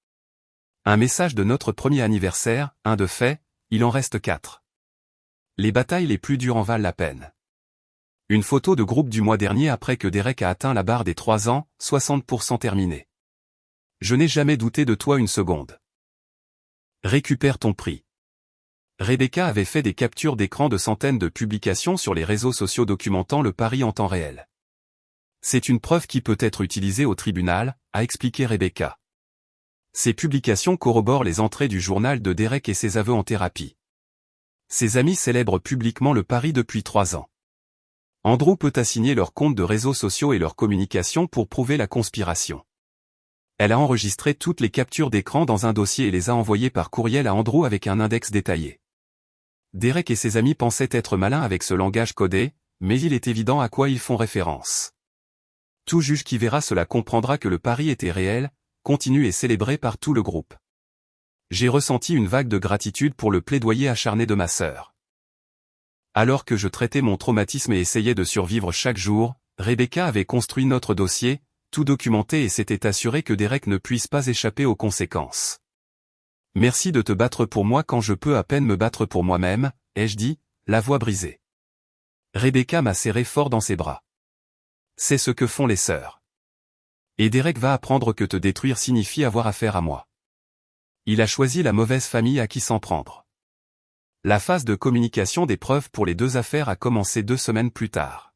Un message de notre premier anniversaire, un de fait, il en reste 4. Les batailles les plus dures en valent la peine. Une photo de groupe du mois dernier après que Derek a atteint la barre des 3 ans, 60% terminé. Je n'ai jamais douté de toi une seconde. Récupère ton prix. Rebecca avait fait des captures d'écran de centaines de publications sur les réseaux sociaux documentant le pari en temps réel. C'est une preuve qui peut être utilisée au tribunal, a expliqué Rebecca. Ces publications corroborent les entrées du journal de Derek et ses aveux en thérapie. Ses amis célèbrent publiquement le pari depuis 3 ans. Andrew peut assigner leurs comptes de réseaux sociaux et leurs communications pour prouver la conspiration. Elle a enregistré toutes les captures d'écran dans un dossier et les a envoyées par courriel à Andrew avec un index détaillé. Derek et ses amis pensaient être malins avec ce langage codé, mais il est évident à quoi ils font référence. Tout juge qui verra cela comprendra que le pari était réel, continu et célébré par tout le groupe. J'ai ressenti une vague de gratitude pour le plaidoyer acharné de ma sœur. Alors que je traitais mon traumatisme et essayais de survivre chaque jour, Rebecca avait construit notre dossier, tout documenté et s'était assuré que Derek ne puisse pas échapper aux conséquences. Merci de te battre pour moi quand je peux à peine me battre pour moi-même, ai-je dit, la voix brisée. Rebecca m'a serré fort dans ses bras. C'est ce que font les sœurs. Et Derek va apprendre que te détruire signifie avoir affaire à moi. Il a choisi la mauvaise famille à qui s'en prendre. La phase de communication des preuves pour les 2 affaires a commencé 2 semaines plus tard.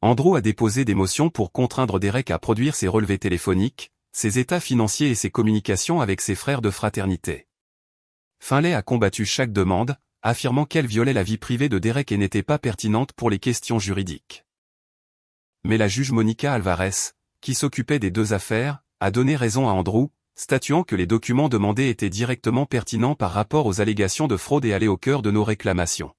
Andrew a déposé des motions pour contraindre Derek à produire ses relevés téléphoniques, ses états financiers et ses communications avec ses frères de fraternité. Finlay a combattu chaque demande, affirmant qu'elle violait la vie privée de Derek et n'était pas pertinente pour les questions juridiques. Mais la juge Monica Alvarez, qui s'occupait des 2 affaires, a donné raison à Andrew, statuant que les documents demandés étaient directement pertinents par rapport aux allégations de fraude et allaient au cœur de nos réclamations.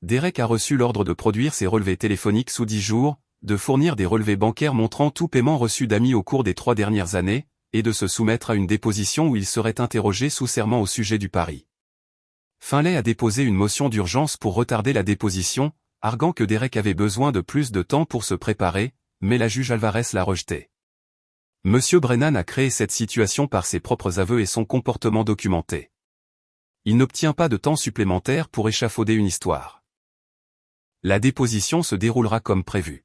Derek a reçu l'ordre de produire ses relevés téléphoniques sous 10 jours, de fournir des relevés bancaires montrant tout paiement reçu d'amis au cours des 3 dernières années, et de se soumettre à une déposition où il serait interrogé sous serment au sujet du pari. Finlay a déposé une motion d'urgence pour retarder la déposition, arguant que Derek avait besoin de plus de temps pour se préparer, mais la juge Alvarez l'a rejeté. Monsieur Brennan a créé cette situation par ses propres aveux et son comportement documenté. Il n'obtient pas de temps supplémentaire pour échafauder une histoire. La déposition se déroulera comme prévu.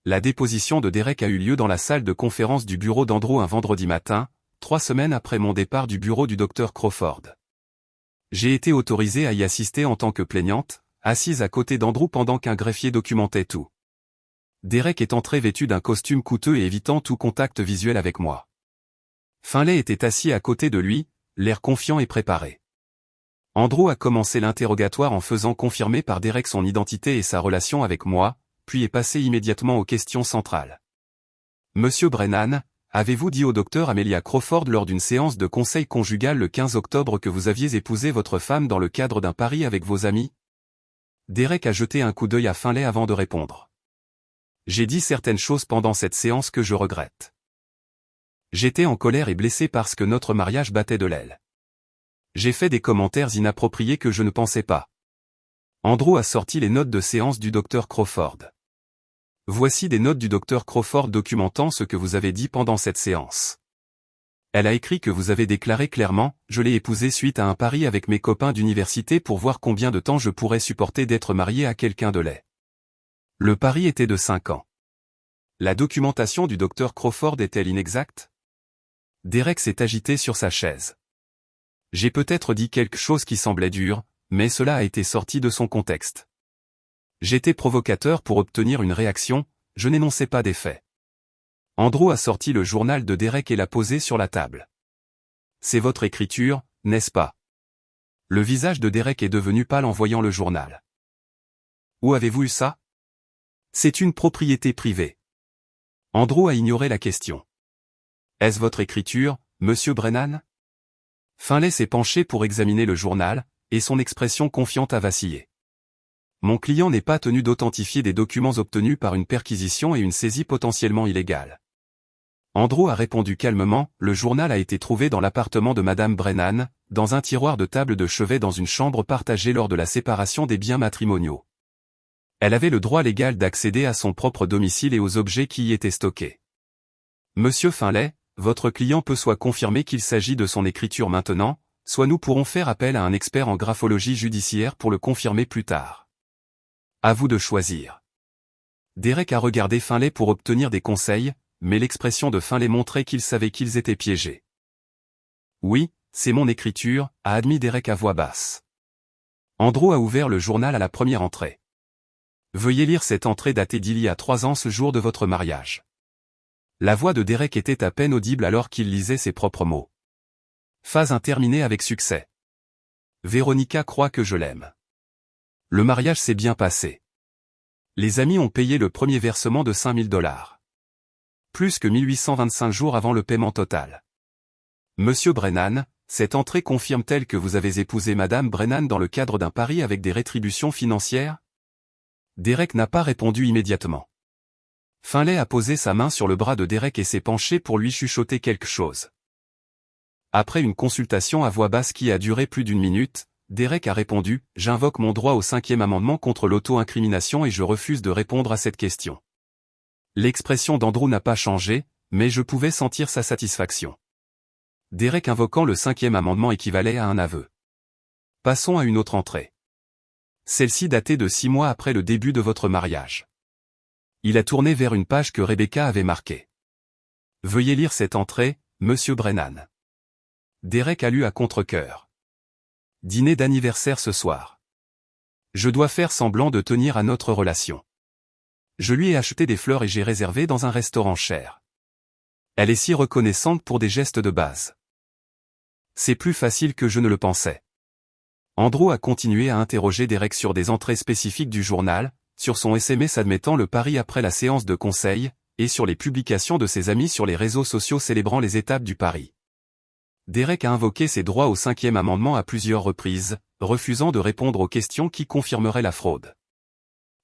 La déposition de Derek a eu lieu dans la salle de conférence du bureau d'Andrew un vendredi matin, 3 semaines après mon départ du bureau du Dr Crawford. J'ai été autorisé à y assister en tant que plaignante, assise à côté d'Andrew pendant qu'un greffier documentait tout. Derek est entré vêtu d'un costume coûteux et évitant tout contact visuel avec moi. Finlay était assis à côté de lui, l'air confiant et préparé. Andrew a commencé l'interrogatoire en faisant confirmer par Derek son identité et sa relation avec moi, puis est passé immédiatement aux questions centrales. Monsieur Brennan, avez-vous dit au docteur Amelia Crawford lors d'une séance de conseil conjugal le 15 octobre que vous aviez épousé votre femme dans le cadre d'un pari avec vos amis? Derek a jeté un coup d'œil à Finlay avant de répondre. J'ai dit certaines choses pendant cette séance que je regrette. J'étais en colère et blessé parce que notre mariage battait de l'aile. J'ai fait des commentaires inappropriés que je ne pensais pas. Andrew a sorti les notes de séance du Dr Crawford. Voici des notes du Dr Crawford documentant ce que vous avez dit pendant cette séance. Elle a écrit que vous avez déclaré clairement « Je l'ai épousée suite à un pari avec mes copains d'université pour voir combien de temps je pourrais supporter d'être marié à quelqu'un de laid. Le pari était de 5 ans. La documentation du Dr Crawford est-elle inexacte ?» Derek s'est agité sur sa chaise. J'ai peut-être dit quelque chose qui semblait dur, mais cela a été sorti de son contexte. J'étais provocateur pour obtenir une réaction, je n'énonçais pas des faits. Andrew a sorti le journal de Derek et l'a posé sur la table. C'est votre écriture, n'est-ce pas? Le visage de Derek est devenu pâle en voyant le journal. Où avez-vous eu ça? C'est une propriété privée. Andrew a ignoré la question. Est-ce votre écriture, monsieur Brennan? Finlay s'est penché pour examiner le journal, et son expression confiante a vacillé. Mon client n'est pas tenu d'authentifier des documents obtenus par une perquisition et une saisie potentiellement illégale. Andrew a répondu calmement, le journal a été trouvé dans l'appartement de Madame Brennan, dans un tiroir de table de chevet dans une chambre partagée lors de la séparation des biens matrimoniaux. Elle avait le droit légal d'accéder à son propre domicile et aux objets qui y étaient stockés. Monsieur Finlay, votre client peut soit confirmer qu'il s'agit de son écriture maintenant, soit nous pourrons faire appel à un expert en graphologie judiciaire pour le confirmer plus tard. À vous de choisir. Derek a regardé Finlay pour obtenir des conseils, mais l'expression de Finlay montrait qu'il savait qu'ils étaient piégés. Oui, c'est mon écriture, a admis Derek à voix basse. Andrew a ouvert le journal à la première entrée. Veuillez lire cette entrée datée d'il y a 3 ans ce jour de votre mariage. La voix de Derek était à peine audible alors qu'il lisait ses propres mots. Phase 1 terminée avec succès. Véronica croit que je l'aime. Le mariage s'est bien passé. Les amis ont payé le premier versement de $5000. Plus que 1825 jours avant le paiement total. Monsieur Brennan, cette entrée confirme-t-elle que vous avez épousé Madame Brennan dans le cadre d'un pari avec des rétributions financières? Derek n'a pas répondu immédiatement. Finlay a posé sa main sur le bras de Derek et s'est penché pour lui chuchoter quelque chose. Après une consultation à voix basse qui a duré plus d'1 minute, Derek a répondu « J'invoque mon droit au 5e amendement contre l'auto-incrimination et je refuse de répondre à cette question. » L'expression d'Andrew n'a pas changé, mais je pouvais sentir sa satisfaction. Derek invoquant le 5e amendement équivalait à un aveu. Passons à une autre entrée. Celle-ci datait de 6 mois après le début de votre mariage. Il a tourné vers une page que Rebecca avait marquée. Veuillez lire cette entrée, monsieur Brennan. Derek a lu à contre-cœur. Dîner d'anniversaire ce soir. Je dois faire semblant de tenir à notre relation. Je lui ai acheté des fleurs et j'ai réservé dans un restaurant cher. Elle est si reconnaissante pour des gestes de base. C'est plus facile que je ne le pensais. Andrew a continué à interroger Derek sur des entrées spécifiques du journal, sur son SMS admettant le pari après la séance de conseil, et sur les publications de ses amis sur les réseaux sociaux célébrant les étapes du pari. Derek a invoqué ses droits au 5e amendement à plusieurs reprises, refusant de répondre aux questions qui confirmeraient la fraude.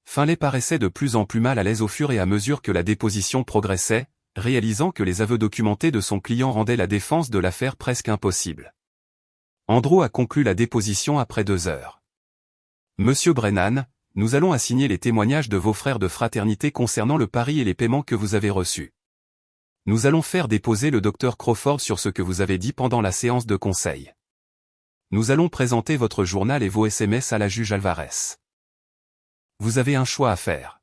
Finlay paraissait de plus en plus mal à l'aise au fur et à mesure que la déposition progressait, réalisant que les aveux documentés de son client rendaient la défense de l'affaire presque impossible. Andrew a conclu la déposition après 2 heures. Monsieur Brennan, nous allons assigner les témoignages de vos frères de fraternité concernant le pari et les paiements que vous avez reçus. Nous allons faire déposer le Dr Crawford sur ce que vous avez dit pendant la séance de conseil. Nous allons présenter votre journal et vos SMS à la juge Alvarez. Vous avez un choix à faire.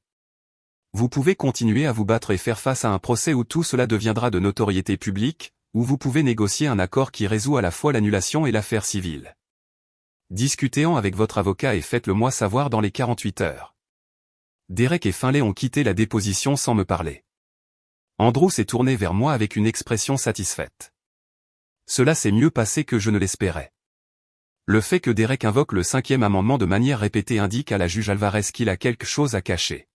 Vous pouvez continuer à vous battre et faire face à un procès où tout cela deviendra de notoriété publique, ou vous pouvez négocier un accord qui résout à la fois l'annulation et l'affaire civile. Discutez-en avec votre avocat et faites-le moi savoir dans les 48 heures. Derek et Finlay ont quitté la déposition sans me parler. Andrew s'est tourné vers moi avec une expression satisfaite. Cela s'est mieux passé que je ne l'espérais. Le fait que Derek invoque le 5e amendement de manière répétée indique à la juge Alvarez qu'il a quelque chose à cacher.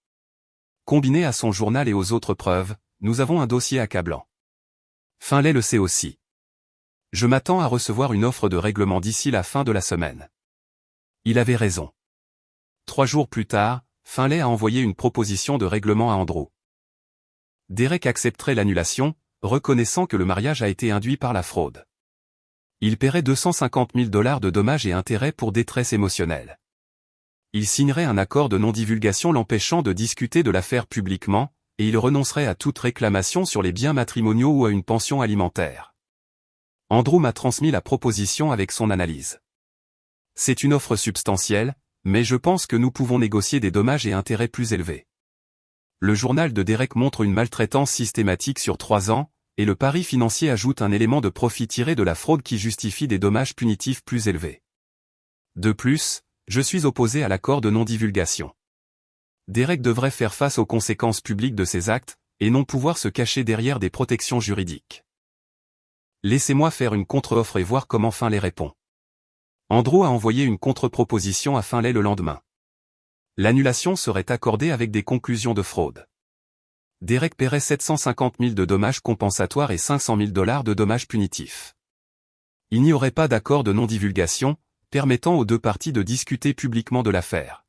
Combiné à son journal et aux autres preuves, nous avons un dossier accablant. Finlay le sait aussi. Je m'attends à recevoir une offre de règlement d'ici la fin de la semaine. Il avait raison. 3 jours plus tard, Finlay a envoyé une proposition de règlement à Andrew. Derek accepterait l'annulation, reconnaissant que le mariage a été induit par la fraude. Il paierait 250 000 $ de dommages et intérêts pour détresse émotionnelle. Il signerait un accord de non-divulgation l'empêchant de discuter de l'affaire publiquement, et il renoncerait à toute réclamation sur les biens matrimoniaux ou à une pension alimentaire. Andrew m'a transmis la proposition avec son analyse. C'est une offre substantielle, mais je pense que nous pouvons négocier des dommages et intérêts plus élevés. Le journal de Derek montre une maltraitance systématique sur 3 ans, et le pari financier ajoute un élément de profit tiré de la fraude qui justifie des dommages punitifs plus élevés. De plus, je suis opposé à l'accord de non-divulgation. Derek devrait faire face aux conséquences publiques de ses actes, et non pouvoir se cacher derrière des protections juridiques. Laissez-moi faire une contre-offre et voir comment Finlay répond. Andrew a envoyé une contre-proposition à Finlay le lendemain. L'annulation serait accordée avec des conclusions de fraude. Derek paierait 750 000 de dommages compensatoires et 500 000 $ de dommages punitifs. Il n'y aurait pas d'accord de non-divulgation, permettant aux deux parties de discuter publiquement de l'affaire.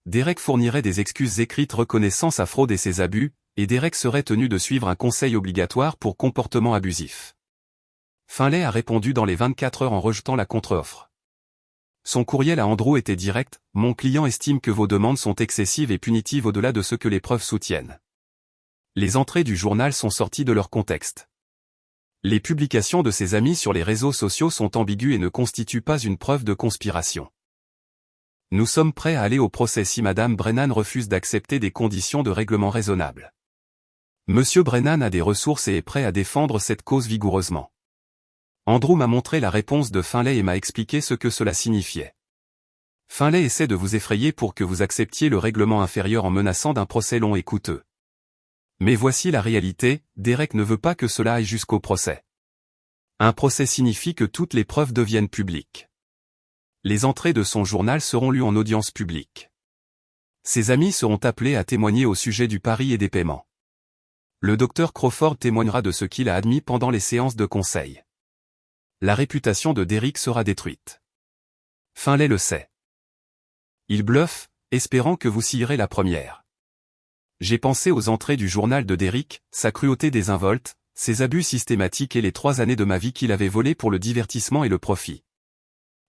Derek fournirait des excuses écrites reconnaissant sa fraude et ses abus, et Derek serait tenu de suivre un conseil obligatoire pour comportement abusif. Finlay a répondu dans les 24 heures en rejetant la contre-offre. Son courriel à Andrew était direct, « Mon client estime que vos demandes sont excessives et punitives au-delà de ce que les preuves soutiennent. » Les entrées du journal sont sorties de leur contexte. Les publications de ses amis sur les réseaux sociaux sont ambiguës et ne constituent pas une preuve de conspiration. Nous sommes prêts à aller au procès si Madame Brennan refuse d'accepter des conditions de règlement raisonnables. Monsieur Brennan a des ressources et est prêt à défendre cette cause vigoureusement. Andrew m'a montré la réponse de Finlay et m'a expliqué ce que cela signifiait. Finlay essaie de vous effrayer pour que vous acceptiez le règlement inférieur en menaçant d'un procès long et coûteux. Mais voici la réalité, Derek ne veut pas que cela aille jusqu'au procès. Un procès signifie que toutes les preuves deviennent publiques. Les entrées de son journal seront lues en audience publique. Ses amis seront appelés à témoigner au sujet du pari et des paiements. Le docteur Crawford témoignera de ce qu'il a admis pendant les séances de conseil. La réputation de Derek sera détruite. Finlay le sait. Il bluffe, espérant que vous signerez la première. J'ai pensé aux entrées du journal de Derek, sa cruauté désinvolte, ses abus systématiques et les 3 années de ma vie qu'il avait volées pour le divertissement et le profit.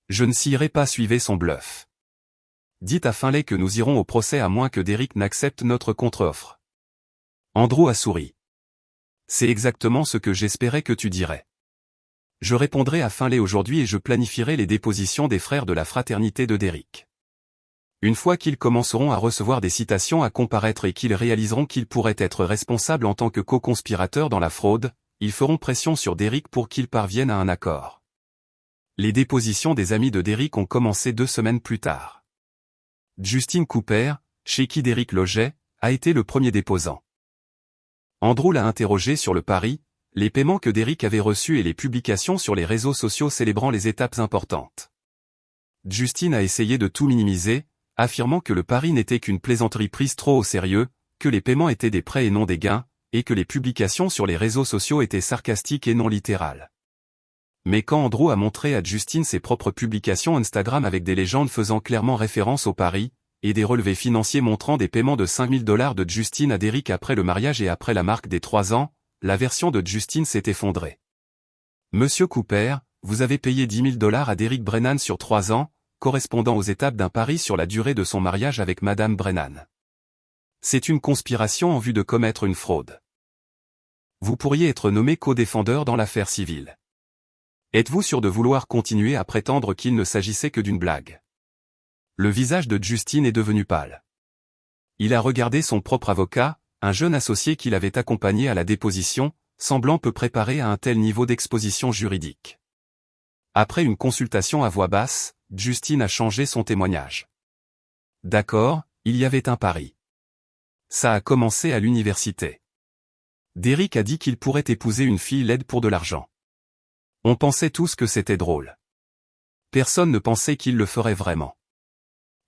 Je ne signerai pas, suivez son bluff. Dites à Finlay que nous irons au procès à moins que Derek n'accepte notre contre-offre. Andrew a souri. C'est exactement ce que j'espérais que tu dirais. Je répondrai à Finlay aujourd'hui et je planifierai les dépositions des frères de la fraternité de Derek. Une fois qu'ils commenceront à recevoir des citations à comparaître et qu'ils réaliseront qu'ils pourraient être responsables en tant que co-conspirateurs dans la fraude, ils feront pression sur Derek pour qu'il parvienne à un accord. Les dépositions des amis de Derek ont commencé 2 semaines plus tard. Justin Cooper, chez qui Derek logeait, a été le premier déposant. Andrew l'a interrogé sur le pari, les paiements que Derek avait reçus et les publications sur les réseaux sociaux célébrant les étapes importantes. Justin a essayé de tout minimiser, affirmant que le pari n'était qu'une plaisanterie prise trop au sérieux, que les paiements étaient des prêts et non des gains, et que les publications sur les réseaux sociaux étaient sarcastiques et non littérales. Mais quand Andrew a montré à Justin ses propres publications Instagram avec des légendes faisant clairement référence au pari, et des relevés financiers montrant des paiements de 5 000 $ de Justin à Derek après le mariage et après la marque des 3 ans, la version de Justin s'est effondrée. Monsieur Cooper, vous avez payé 10 000 $ à Derek Brennan sur 3 ans, correspondant aux étapes d'un pari sur la durée de son mariage avec Madame Brennan. C'est une conspiration en vue de commettre une fraude. Vous pourriez être nommé co-défendeur dans l'affaire civile. Êtes-vous sûr de vouloir continuer à prétendre qu'il ne s'agissait que d'une blague? Le visage de Justin est devenu pâle. Il a regardé son propre avocat, un jeune associé qu'il avait accompagné à la déposition, semblant peu préparé à un tel niveau d'exposition juridique. Après une consultation à voix basse, Justin a changé son témoignage. D'accord, il y avait un pari. Ça a commencé à l'université. Derek a dit qu'il pourrait épouser une fille laide pour de l'argent. On pensait tous que c'était drôle. Personne ne pensait qu'il le ferait vraiment.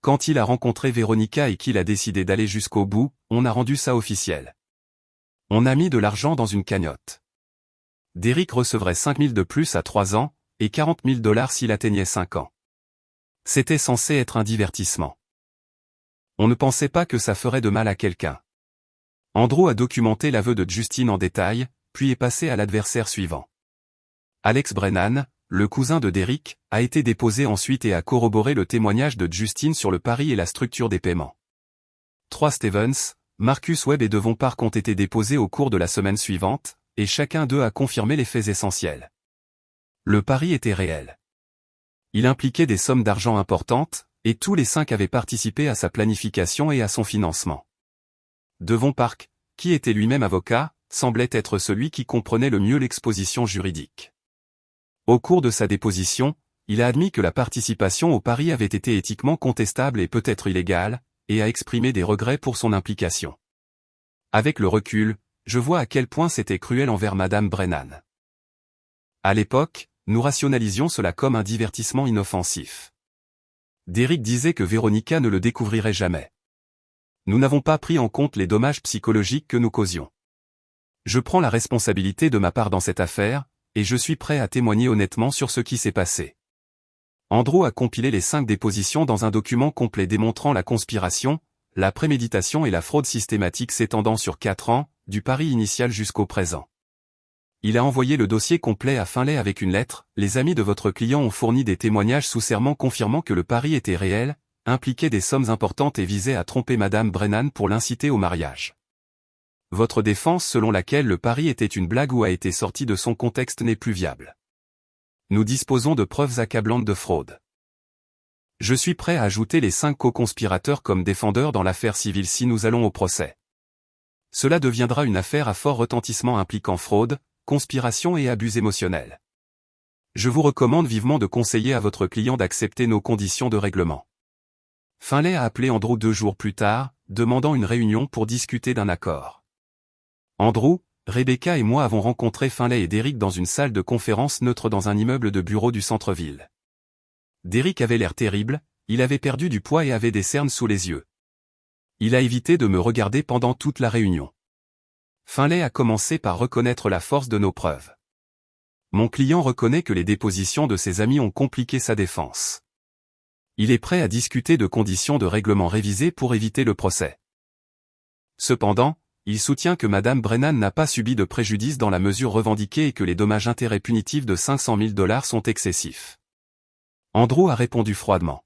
Quand il a rencontré Véronica et qu'il a décidé d'aller jusqu'au bout, on a rendu ça officiel. On a mis de l'argent dans une cagnotte. Derek recevrait 5 000 de plus à 3 ans, et 40 000 $ s'il atteignait 5 ans. C'était censé être un divertissement. On ne pensait pas que ça ferait de mal à quelqu'un. Andrew a documenté l'aveu de Justine en détail, puis est passé à l'adversaire suivant. Alex Brennan, le cousin de Derrick, a été déposé ensuite et a corroboré le témoignage de Justine sur le pari et la structure des paiements. 3 Stevens, Marcus Webb et Devon Park ont été déposés au cours de la semaine suivante, et chacun d'eux a confirmé les faits essentiels. Le pari était réel. Il impliquait des sommes d'argent importantes, et tous les 5 avaient participé à sa planification et à son financement. Devon Park, qui était lui-même avocat, semblait être celui qui comprenait le mieux l'exposition juridique. Au cours de sa déposition, il a admis que la participation au pari avait été éthiquement contestable et peut-être illégale, et a exprimé des regrets pour son implication. Avec le recul, je vois à quel point c'était cruel envers Madame Brennan. À l'époque, nous rationalisions cela comme un divertissement inoffensif. Derrick disait que Veronica ne le découvrirait jamais. Nous n'avons pas pris en compte les dommages psychologiques que nous causions. Je prends la responsabilité de ma part dans cette affaire, et je suis prêt à témoigner honnêtement sur ce qui s'est passé. Andrew a compilé les 5 dépositions dans un document complet démontrant la conspiration, la préméditation et la fraude systématique s'étendant sur 4 ans, du pari initial jusqu'au présent. Il a envoyé le dossier complet à Finlay avec une lettre. Les amis de votre client ont fourni des témoignages sous serment confirmant que le pari était réel, impliquait des sommes importantes et visait à tromper Madame Brennan pour l'inciter au mariage. Votre défense selon laquelle le pari était une blague ou a été sorti de son contexte n'est plus viable. Nous disposons de preuves accablantes de fraude. Je suis prêt à ajouter les 5 co-conspirateurs comme défendeurs dans l'affaire civile si nous allons au procès. Cela deviendra une affaire à fort retentissement impliquant fraude, conspiration et abus émotionnels. Je vous recommande vivement de conseiller à votre client d'accepter nos conditions de règlement. Finlay a appelé Andrew 2 jours plus tard, demandant une réunion pour discuter d'un accord. Andrew, Rebecca et moi avons rencontré Finlay et Derrick dans une salle de conférence neutre dans un immeuble de bureau du centre-ville. Derrick avait l'air terrible, il avait perdu du poids et avait des cernes sous les yeux. Il a évité de me regarder pendant toute la réunion. Finlay a commencé par reconnaître la force de nos preuves. Mon client reconnaît que les dépositions de ses amis ont compliqué sa défense. Il est prêt à discuter de conditions de règlement révisées pour éviter le procès. Cependant, il soutient que Madame Brennan n'a pas subi de préjudice dans la mesure revendiquée et que les dommages-intérêts punitifs de $500 000 sont excessifs. Andrew a répondu froidement.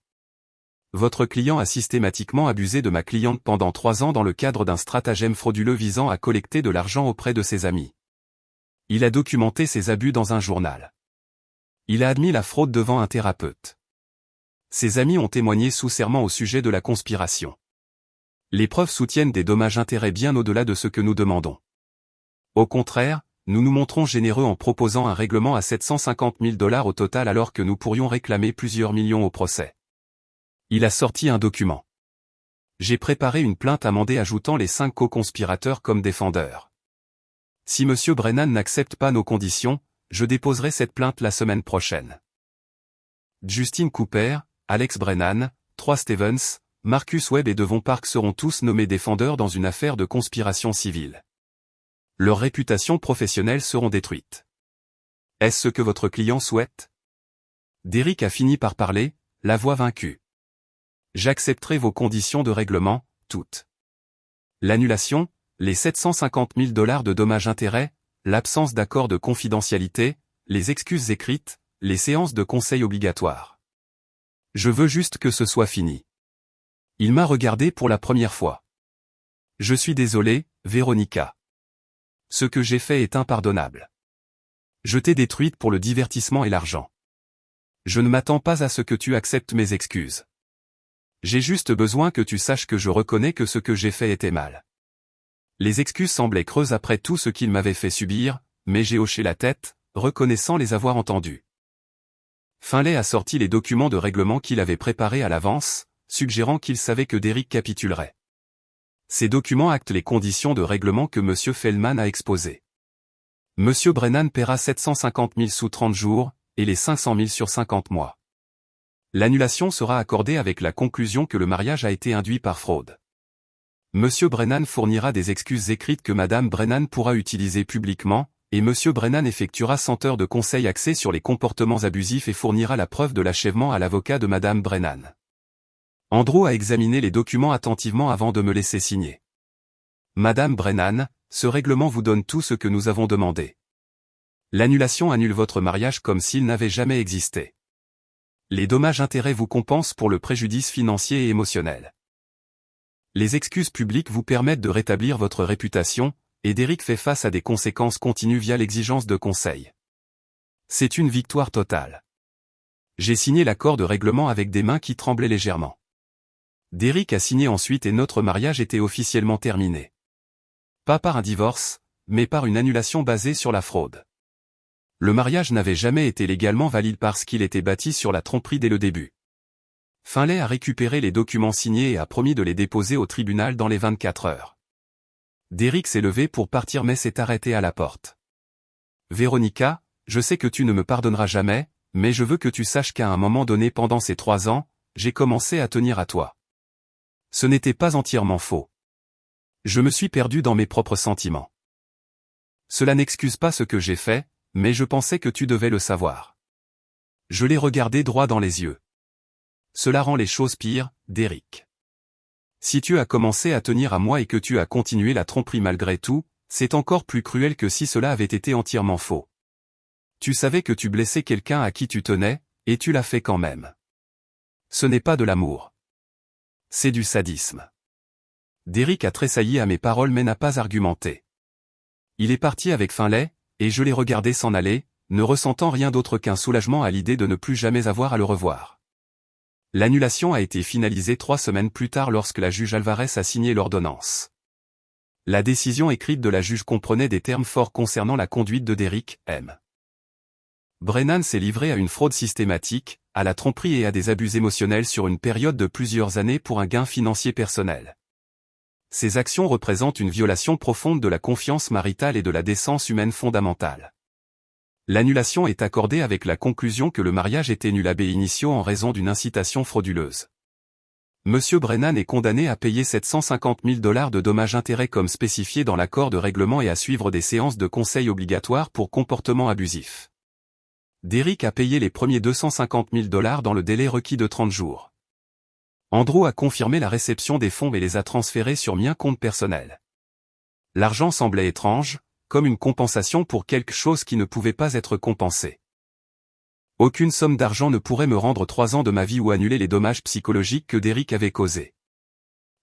Votre client a systématiquement abusé de ma cliente pendant 3 ans dans le cadre d'un stratagème frauduleux visant à collecter de l'argent auprès de ses amis. Il a documenté ses abus dans un journal. Il a admis la fraude devant un thérapeute. Ses amis ont témoigné sous serment au sujet de la conspiration. Les preuves soutiennent des dommages-intérêts bien au-delà de ce que nous demandons. Au contraire, nous nous montrons généreux en proposant un règlement à $750 000 au total alors que nous pourrions réclamer plusieurs millions au procès. Il a sorti un document. J'ai préparé une plainte amendée ajoutant les 5 co-conspirateurs comme défendeurs. Si M. Brennan n'accepte pas nos conditions, je déposerai cette plainte la semaine prochaine. Justine Cooper, Alex Brennan, 3 Stevens, Marcus Webb et Devon Park seront tous nommés défendeurs dans une affaire de conspiration civile. Leurs réputations professionnelles seront détruites. Est-ce ce que votre client souhaite? Derrick a fini par parler, la voix vaincue. J'accepterai vos conditions de règlement, toutes. L'annulation, les $750 000 de dommages-intérêts, l'absence d'accord de confidentialité, les excuses écrites, les séances de conseil obligatoires. Je veux juste que ce soit fini. Il m'a regardé pour la première fois. Je suis désolé, Veronica. Ce que j'ai fait est impardonnable. Je t'ai détruite pour le divertissement et l'argent. Je ne m'attends pas à ce que tu acceptes mes excuses. J'ai juste besoin que tu saches que je reconnais que ce que j'ai fait était mal. Les excuses semblaient creuses après tout ce qu'il m'avait fait subir, mais j'ai hoché la tête, reconnaissant les avoir entendues. Finlay a sorti les documents de règlement qu'il avait préparés à l'avance, suggérant qu'il savait que Derrick capitulerait. Ces documents actent les conditions de règlement que M. Feldman a exposées. M. Brennan paiera 750 000 sous 30 jours, et les 500 000 sur 50 mois. L'annulation sera accordée avec la conclusion que le mariage a été induit par fraude. M. Brennan fournira des excuses écrites que Mme Brennan pourra utiliser publiquement, et M. Brennan effectuera 100 heures de conseils axés sur les comportements abusifs et fournira la preuve de l'achèvement à l'avocat de Mme Brennan. Andrew a examiné les documents attentivement avant de me laisser signer. Madame Brennan, ce règlement vous donne tout ce que nous avons demandé. L'annulation annule votre mariage comme s'il n'avait jamais existé. Les dommages-intérêts vous compensent pour le préjudice financier et émotionnel. Les excuses publiques vous permettent de rétablir votre réputation, et Derek fait face à des conséquences continues via l'exigence de conseil. C'est une victoire totale. J'ai signé l'accord de règlement avec des mains qui tremblaient légèrement. Derek a signé ensuite et notre mariage était officiellement terminé. Pas par un divorce, mais par une annulation basée sur la fraude. Le mariage n'avait jamais été légalement valide parce qu'il était bâti sur la tromperie dès le début. Finlay a récupéré les documents signés et a promis de les déposer au tribunal dans les 24 heures. Derek s'est levé pour partir mais s'est arrêté à la porte. Véronica, je sais que tu ne me pardonneras jamais, mais je veux que tu saches qu'à un moment donné pendant ces 3 ans, j'ai commencé à tenir à toi. Ce n'était pas entièrement faux. Je me suis perdu dans mes propres sentiments. Cela n'excuse pas ce que j'ai fait, mais je pensais que tu devais le savoir. Je l'ai regardé droit dans les yeux. Cela rend les choses pires, Derek. Si tu as commencé à tenir à moi et que tu as continué la tromperie malgré tout, c'est encore plus cruel que si cela avait été entièrement faux. Tu savais que tu blessais quelqu'un à qui tu tenais, et tu l'as fait quand même. Ce n'est pas de l'amour. C'est du sadisme. Derek a tressailli à mes paroles mais n'a pas argumenté. Il est parti avec Finlay, et je l'ai regardé s'en aller, ne ressentant rien d'autre qu'un soulagement à l'idée de ne plus jamais avoir à le revoir. L'annulation a été finalisée 3 semaines plus tard lorsque la juge Alvarez a signé l'ordonnance. La décision écrite de la juge comprenait des termes forts concernant la conduite de Derek M. Brennan s'est livré à une fraude systématique, à la tromperie et à des abus émotionnels sur une période de plusieurs années pour un gain financier personnel. Ces actions représentent une violation profonde de la confiance maritale et de la décence humaine fondamentale. L'annulation est accordée avec la conclusion que le mariage était nul ab initio en raison d'une incitation frauduleuse. Monsieur Brennan est condamné à payer 750 000 $ de dommages-intérêts comme spécifié dans l'accord de règlement et à suivre des séances de conseil obligatoires pour comportement abusif. Derek a payé les premiers 250 000 $ dans le délai requis de 30 jours. Andrew a confirmé la réception des fonds et les a transférés sur mien compte personnel. L'argent semblait étrange, comme une compensation pour quelque chose qui ne pouvait pas être compensé. Aucune somme d'argent ne pourrait me rendre 3 ans de ma vie ou annuler les dommages psychologiques que Derek avait causés.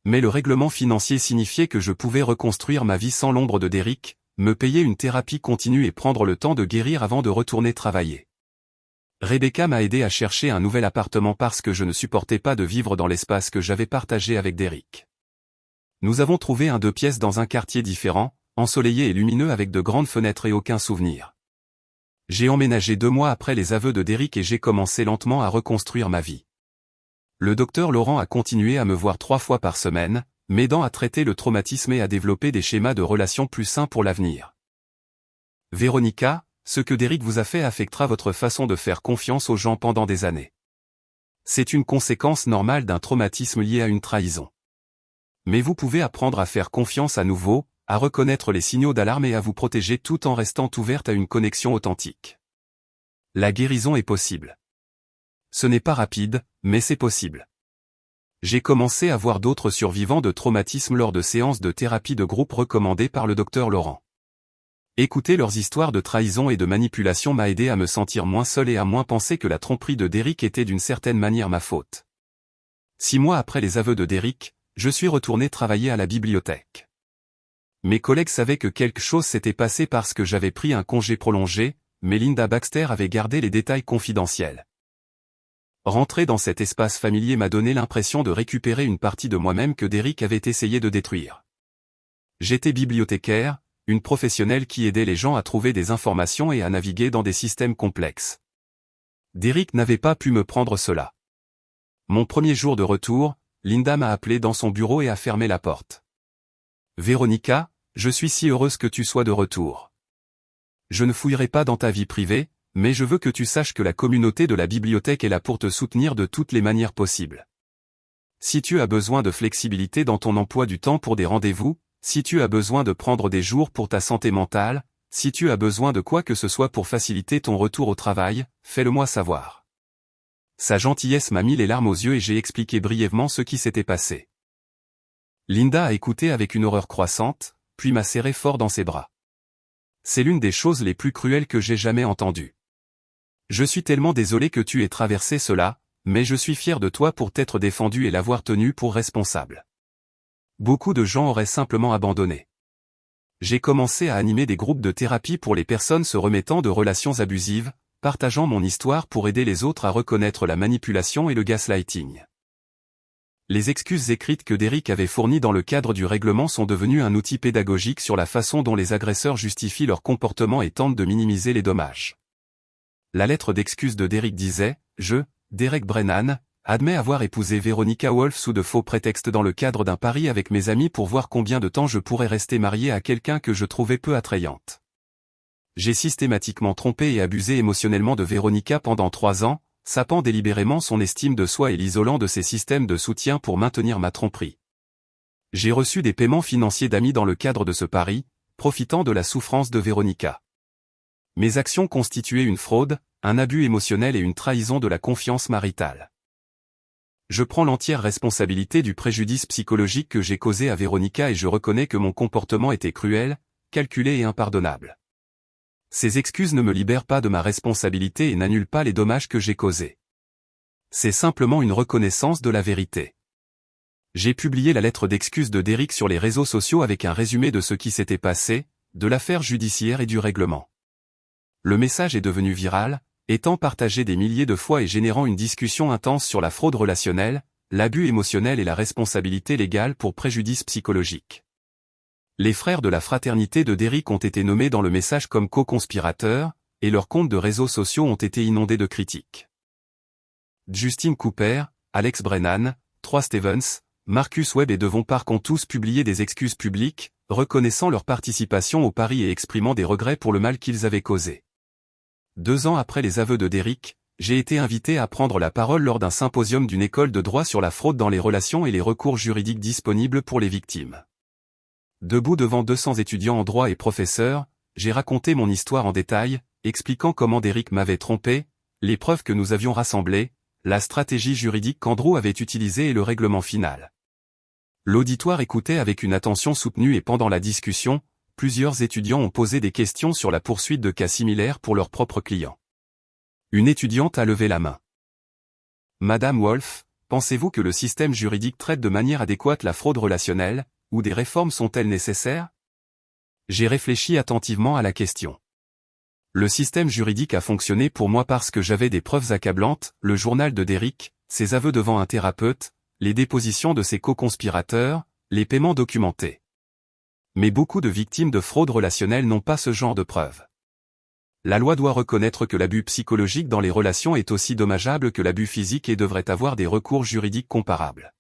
Mais le règlement financier signifiait que je pouvais reconstruire ma vie sans l'ombre de Derek, me payer une thérapie continue et prendre le temps de guérir avant de retourner travailler. Rebecca m'a aidé à chercher un nouvel appartement parce que je ne supportais pas de vivre dans l'espace que j'avais partagé avec Derek. Nous avons trouvé un 2 pièces dans un quartier différent, ensoleillé et lumineux avec de grandes fenêtres et aucun souvenir. J'ai emménagé 2 mois après les aveux de Derek et j'ai commencé lentement à reconstruire ma vie. Le docteur Laurent a continué à me voir 3 fois par semaine, m'aidant à traiter le traumatisme et à développer des schémas de relations plus sains pour l'avenir. Véronica, ce que Derek vous a fait affectera votre façon de faire confiance aux gens pendant des années. C'est une conséquence normale d'un traumatisme lié à une trahison. Mais vous pouvez apprendre à faire confiance à nouveau, à reconnaître les signaux d'alarme et à vous protéger tout en restant ouverte à une connexion authentique. La guérison est possible. Ce n'est pas rapide, mais c'est possible. J'ai commencé à voir d'autres survivants de traumatisme lors de séances de thérapie de groupe recommandées par le docteur Laurent. Écouter leurs histoires de trahison et de manipulation m'a aidé à me sentir moins seul et à moins penser que la tromperie de Derek était d'une certaine manière ma faute. 6 mois après les aveux de Derek, je suis retourné travailler à la bibliothèque. Mes collègues savaient que quelque chose s'était passé parce que j'avais pris un congé prolongé, mais Linda Baxter avait gardé les détails confidentiels. Rentrer dans cet espace familier m'a donné l'impression de récupérer une partie de moi-même que Derek avait essayé de détruire. J'étais bibliothécaire, une professionnelle qui aidait les gens à trouver des informations et à naviguer dans des systèmes complexes. Derek n'avait pas pu me prendre cela. Mon premier jour de retour, Linda m'a appelé dans son bureau et a fermé la porte. Véronica, je suis si heureuse que tu sois de retour. Je ne fouillerai pas dans ta vie privée, mais je veux que tu saches que la communauté de la bibliothèque est là pour te soutenir de toutes les manières possibles. Si tu as besoin de flexibilité dans ton emploi du temps pour des rendez-vous, si tu as besoin de prendre des jours pour ta santé mentale, si tu as besoin de quoi que ce soit pour faciliter ton retour au travail, fais-le moi savoir. Sa gentillesse m'a mis les larmes aux yeux et j'ai expliqué brièvement ce qui s'était passé. Linda a écouté avec une horreur croissante, puis m'a serré fort dans ses bras. C'est l'une des choses les plus cruelles que j'ai jamais entendues. Je suis tellement désolé que tu aies traversé cela, mais je suis fier de toi pour t'être défendu et l'avoir tenu pour responsable. Beaucoup de gens auraient simplement abandonné. J'ai commencé à animer des groupes de thérapie pour les personnes se remettant de relations abusives, partageant mon histoire pour aider les autres à reconnaître la manipulation et le gaslighting. Les excuses écrites que Derrick avait fournies dans le cadre du règlement sont devenues un outil pédagogique sur la façon dont les agresseurs justifient leur comportement et tentent de minimiser les dommages. La lettre d'excuse de Derrick disait « Je, Derek Brennan, admets avoir épousé Veronica Wolf sous de faux prétextes dans le cadre d'un pari avec mes amis pour voir combien de temps je pourrais rester marié à quelqu'un que je trouvais peu attrayante. J'ai systématiquement trompé et abusé émotionnellement de Veronica pendant 3 ans, sapant délibérément son estime de soi et l'isolant de ses systèmes de soutien pour maintenir ma tromperie. J'ai reçu des paiements financiers d'amis dans le cadre de ce pari, profitant de la souffrance de Veronica. Mes actions constituaient une fraude, un abus émotionnel et une trahison de la confiance maritale. Je prends l'entière responsabilité du préjudice psychologique que j'ai causé à Veronica et je reconnais que mon comportement était cruel, calculé et impardonnable. Ces excuses ne me libèrent pas de ma responsabilité et n'annulent pas les dommages que j'ai causés. C'est simplement une reconnaissance de la vérité. J'ai publié la lettre d'excuse de Derrick sur les réseaux sociaux avec un résumé de ce qui s'était passé, de l'affaire judiciaire et du règlement. Le message est devenu viral, étant partagé des milliers de fois et générant une discussion intense sur la fraude relationnelle, l'abus émotionnel et la responsabilité légale pour préjudice psychologique. Les frères de la fraternité de Derrick ont été nommés dans le message comme co-conspirateurs, et leurs comptes de réseaux sociaux ont été inondés de critiques. Justin Cooper, Alex Brennan, Troy Stevens, Marcus Webb et Devon Park ont tous publié des excuses publiques, reconnaissant leur participation au pari et exprimant des regrets pour le mal qu'ils avaient causé. 2 ans après les aveux de Derrick, j'ai été invité à prendre la parole lors d'un symposium d'une école de droit sur la fraude dans les relations et les recours juridiques disponibles pour les victimes. Debout devant 200 étudiants en droit et professeurs, j'ai raconté mon histoire en détail, expliquant comment Derrick m'avait trompé, les preuves que nous avions rassemblées, la stratégie juridique qu'Andrew avait utilisée et le règlement final. L'auditoire écoutait avec une attention soutenue et pendant la discussion, plusieurs étudiants ont posé des questions sur la poursuite de cas similaires pour leurs propres clients. Une étudiante a levé la main. Madame Wolf, pensez-vous que le système juridique traite de manière adéquate la fraude relationnelle, ou des réformes sont-elles nécessaires? J'ai réfléchi attentivement à la question. Le système juridique a fonctionné pour moi parce que j'avais des preuves accablantes, le journal de Derrick, ses aveux devant un thérapeute, les dépositions de ses co-conspirateurs, les paiements documentés. Mais beaucoup de victimes de fraude relationnelle n'ont pas ce genre de preuves. La loi doit reconnaître que l'abus psychologique dans les relations est aussi dommageable que l'abus physique et devrait avoir des recours juridiques comparables.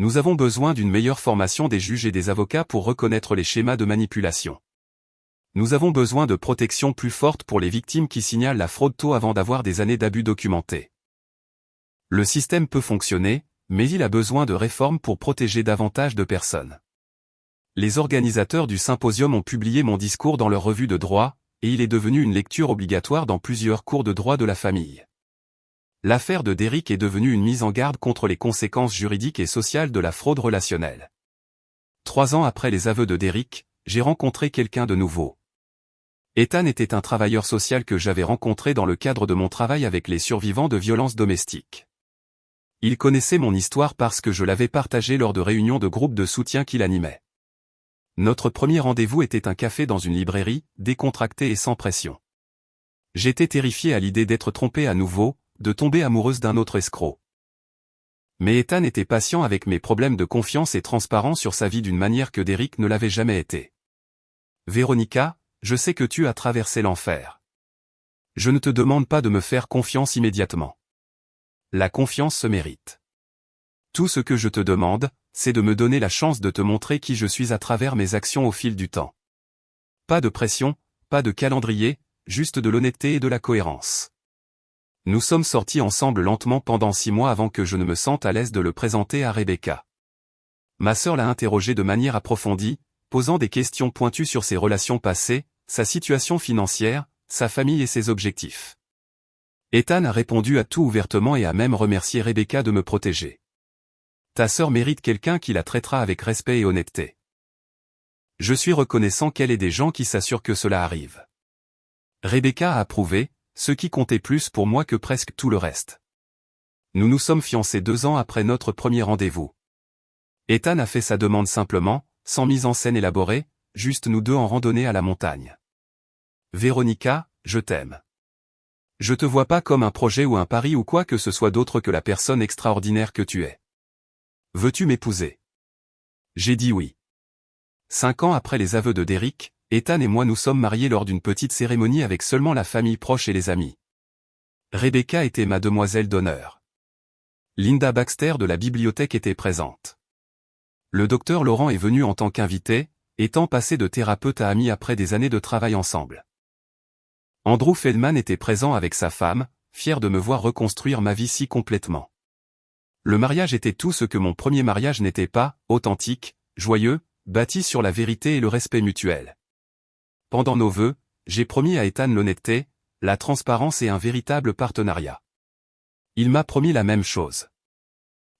Nous avons besoin d'une meilleure formation des juges et des avocats pour reconnaître les schémas de manipulation. Nous avons besoin de protections plus fortes pour les victimes qui signalent la fraude tôt avant d'avoir des années d'abus documentés. Le système peut fonctionner, mais il a besoin de réformes pour protéger davantage de personnes. Les organisateurs du symposium ont publié mon discours dans leur revue de droit, et il est devenu une lecture obligatoire dans plusieurs cours de droit de la famille. L'affaire de Derrick est devenue une mise en garde contre les conséquences juridiques et sociales de la fraude relationnelle. 3 ans après les aveux de Derrick, j'ai rencontré quelqu'un de nouveau. Ethan était un travailleur social que j'avais rencontré dans le cadre de mon travail avec les survivants de violences domestiques. Il connaissait mon histoire parce que je l'avais partagée lors de réunions de groupes de soutien qu'il animait. Notre premier rendez-vous était un café dans une librairie, décontracté et sans pression. J'étais terrifié à l'idée d'être trompé à nouveau, de tomber amoureuse d'un autre escroc. Mais Ethan était patient avec mes problèmes de confiance et transparent sur sa vie d'une manière que Derrick ne l'avait jamais été. Veronica, je sais que tu as traversé l'enfer. Je ne te demande pas de me faire confiance immédiatement. La confiance se mérite. Tout ce que je te demande, c'est de me donner la chance de te montrer qui je suis à travers mes actions au fil du temps. Pas de pression, pas de calendrier, juste de l'honnêteté et de la cohérence. Nous sommes sortis ensemble lentement pendant 6 mois avant que je ne me sente à l'aise de le présenter à Rebecca. Ma sœur l'a interrogé de manière approfondie, posant des questions pointues sur ses relations passées, sa situation financière, sa famille et ses objectifs. Ethan a répondu à tout ouvertement et a même remercié Rebecca de me protéger. Ta sœur mérite quelqu'un qui la traitera avec respect et honnêteté. Je suis reconnaissant qu'elle ait des gens qui s'assurent que cela arrive. Rebecca a approuvé, ce qui comptait plus pour moi que presque tout le reste. Nous nous sommes fiancés 2 ans après notre premier rendez-vous. Ethan a fait sa demande simplement, sans mise en scène élaborée, juste nous deux en randonnée à la montagne. Véronica, je t'aime. Je te vois pas comme un projet ou un pari ou quoi que ce soit d'autre que la personne extraordinaire que tu es. Veux-tu m'épouser? J'ai dit oui. 5 ans après les aveux de Derek, Ethan et moi nous sommes mariés lors d'une petite cérémonie avec seulement la famille proche et les amis. Rebecca était ma demoiselle d'honneur. Linda Baxter de la bibliothèque était présente. Le docteur Laurent est venu en tant qu'invité, étant passé de thérapeute à ami après des années de travail ensemble. Andrew Feldman était présent avec sa femme, fier de me voir reconstruire ma vie si complètement. Le mariage était tout ce que mon premier mariage n'était pas, authentique, joyeux, bâti sur la vérité et le respect mutuel. Pendant nos vœux, j'ai promis à Ethan l'honnêteté, la transparence et un véritable partenariat. Il m'a promis la même chose.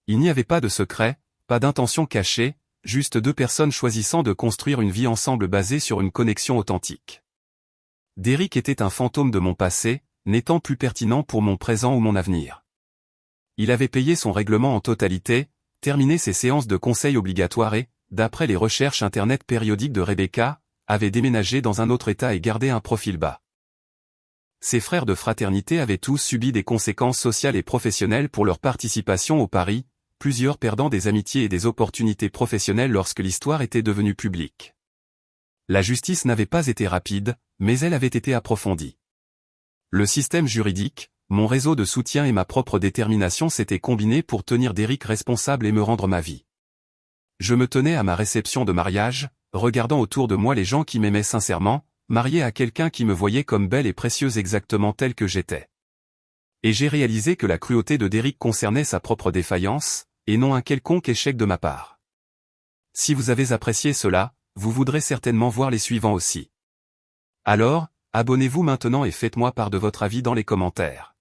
Il n'y avait pas de secret, pas d'intention cachée, juste 2 personnes choisissant de construire une vie ensemble basée sur une connexion authentique. Derek était un fantôme de mon passé, n'étant plus pertinent pour mon présent ou mon avenir. Il avait payé son règlement en totalité, terminé ses séances de conseil obligatoires et, d'après les recherches internet périodiques de Rebecca, avait déménagé dans un autre état et gardé un profil bas. Ses frères de fraternité avaient tous subi des conséquences sociales et professionnelles pour leur participation au pari, plusieurs perdant des amitiés et des opportunités professionnelles lorsque l'histoire était devenue publique. La justice n'avait pas été rapide, mais elle avait été approfondie. Le système juridique, mon réseau de soutien et ma propre détermination s'étaient combinés pour tenir Derek responsable et me rendre ma vie. Je me tenais à ma réception de mariage, regardant autour de moi les gens qui m'aimaient sincèrement, marié à quelqu'un qui me voyait comme belle et précieuse exactement telle que j'étais. Et j'ai réalisé que la cruauté de Derek concernait sa propre défaillance, et non un quelconque échec de ma part. Si vous avez apprécié cela, vous voudrez certainement voir les suivants aussi. Alors, abonnez-vous maintenant et faites-moi part de votre avis dans les commentaires.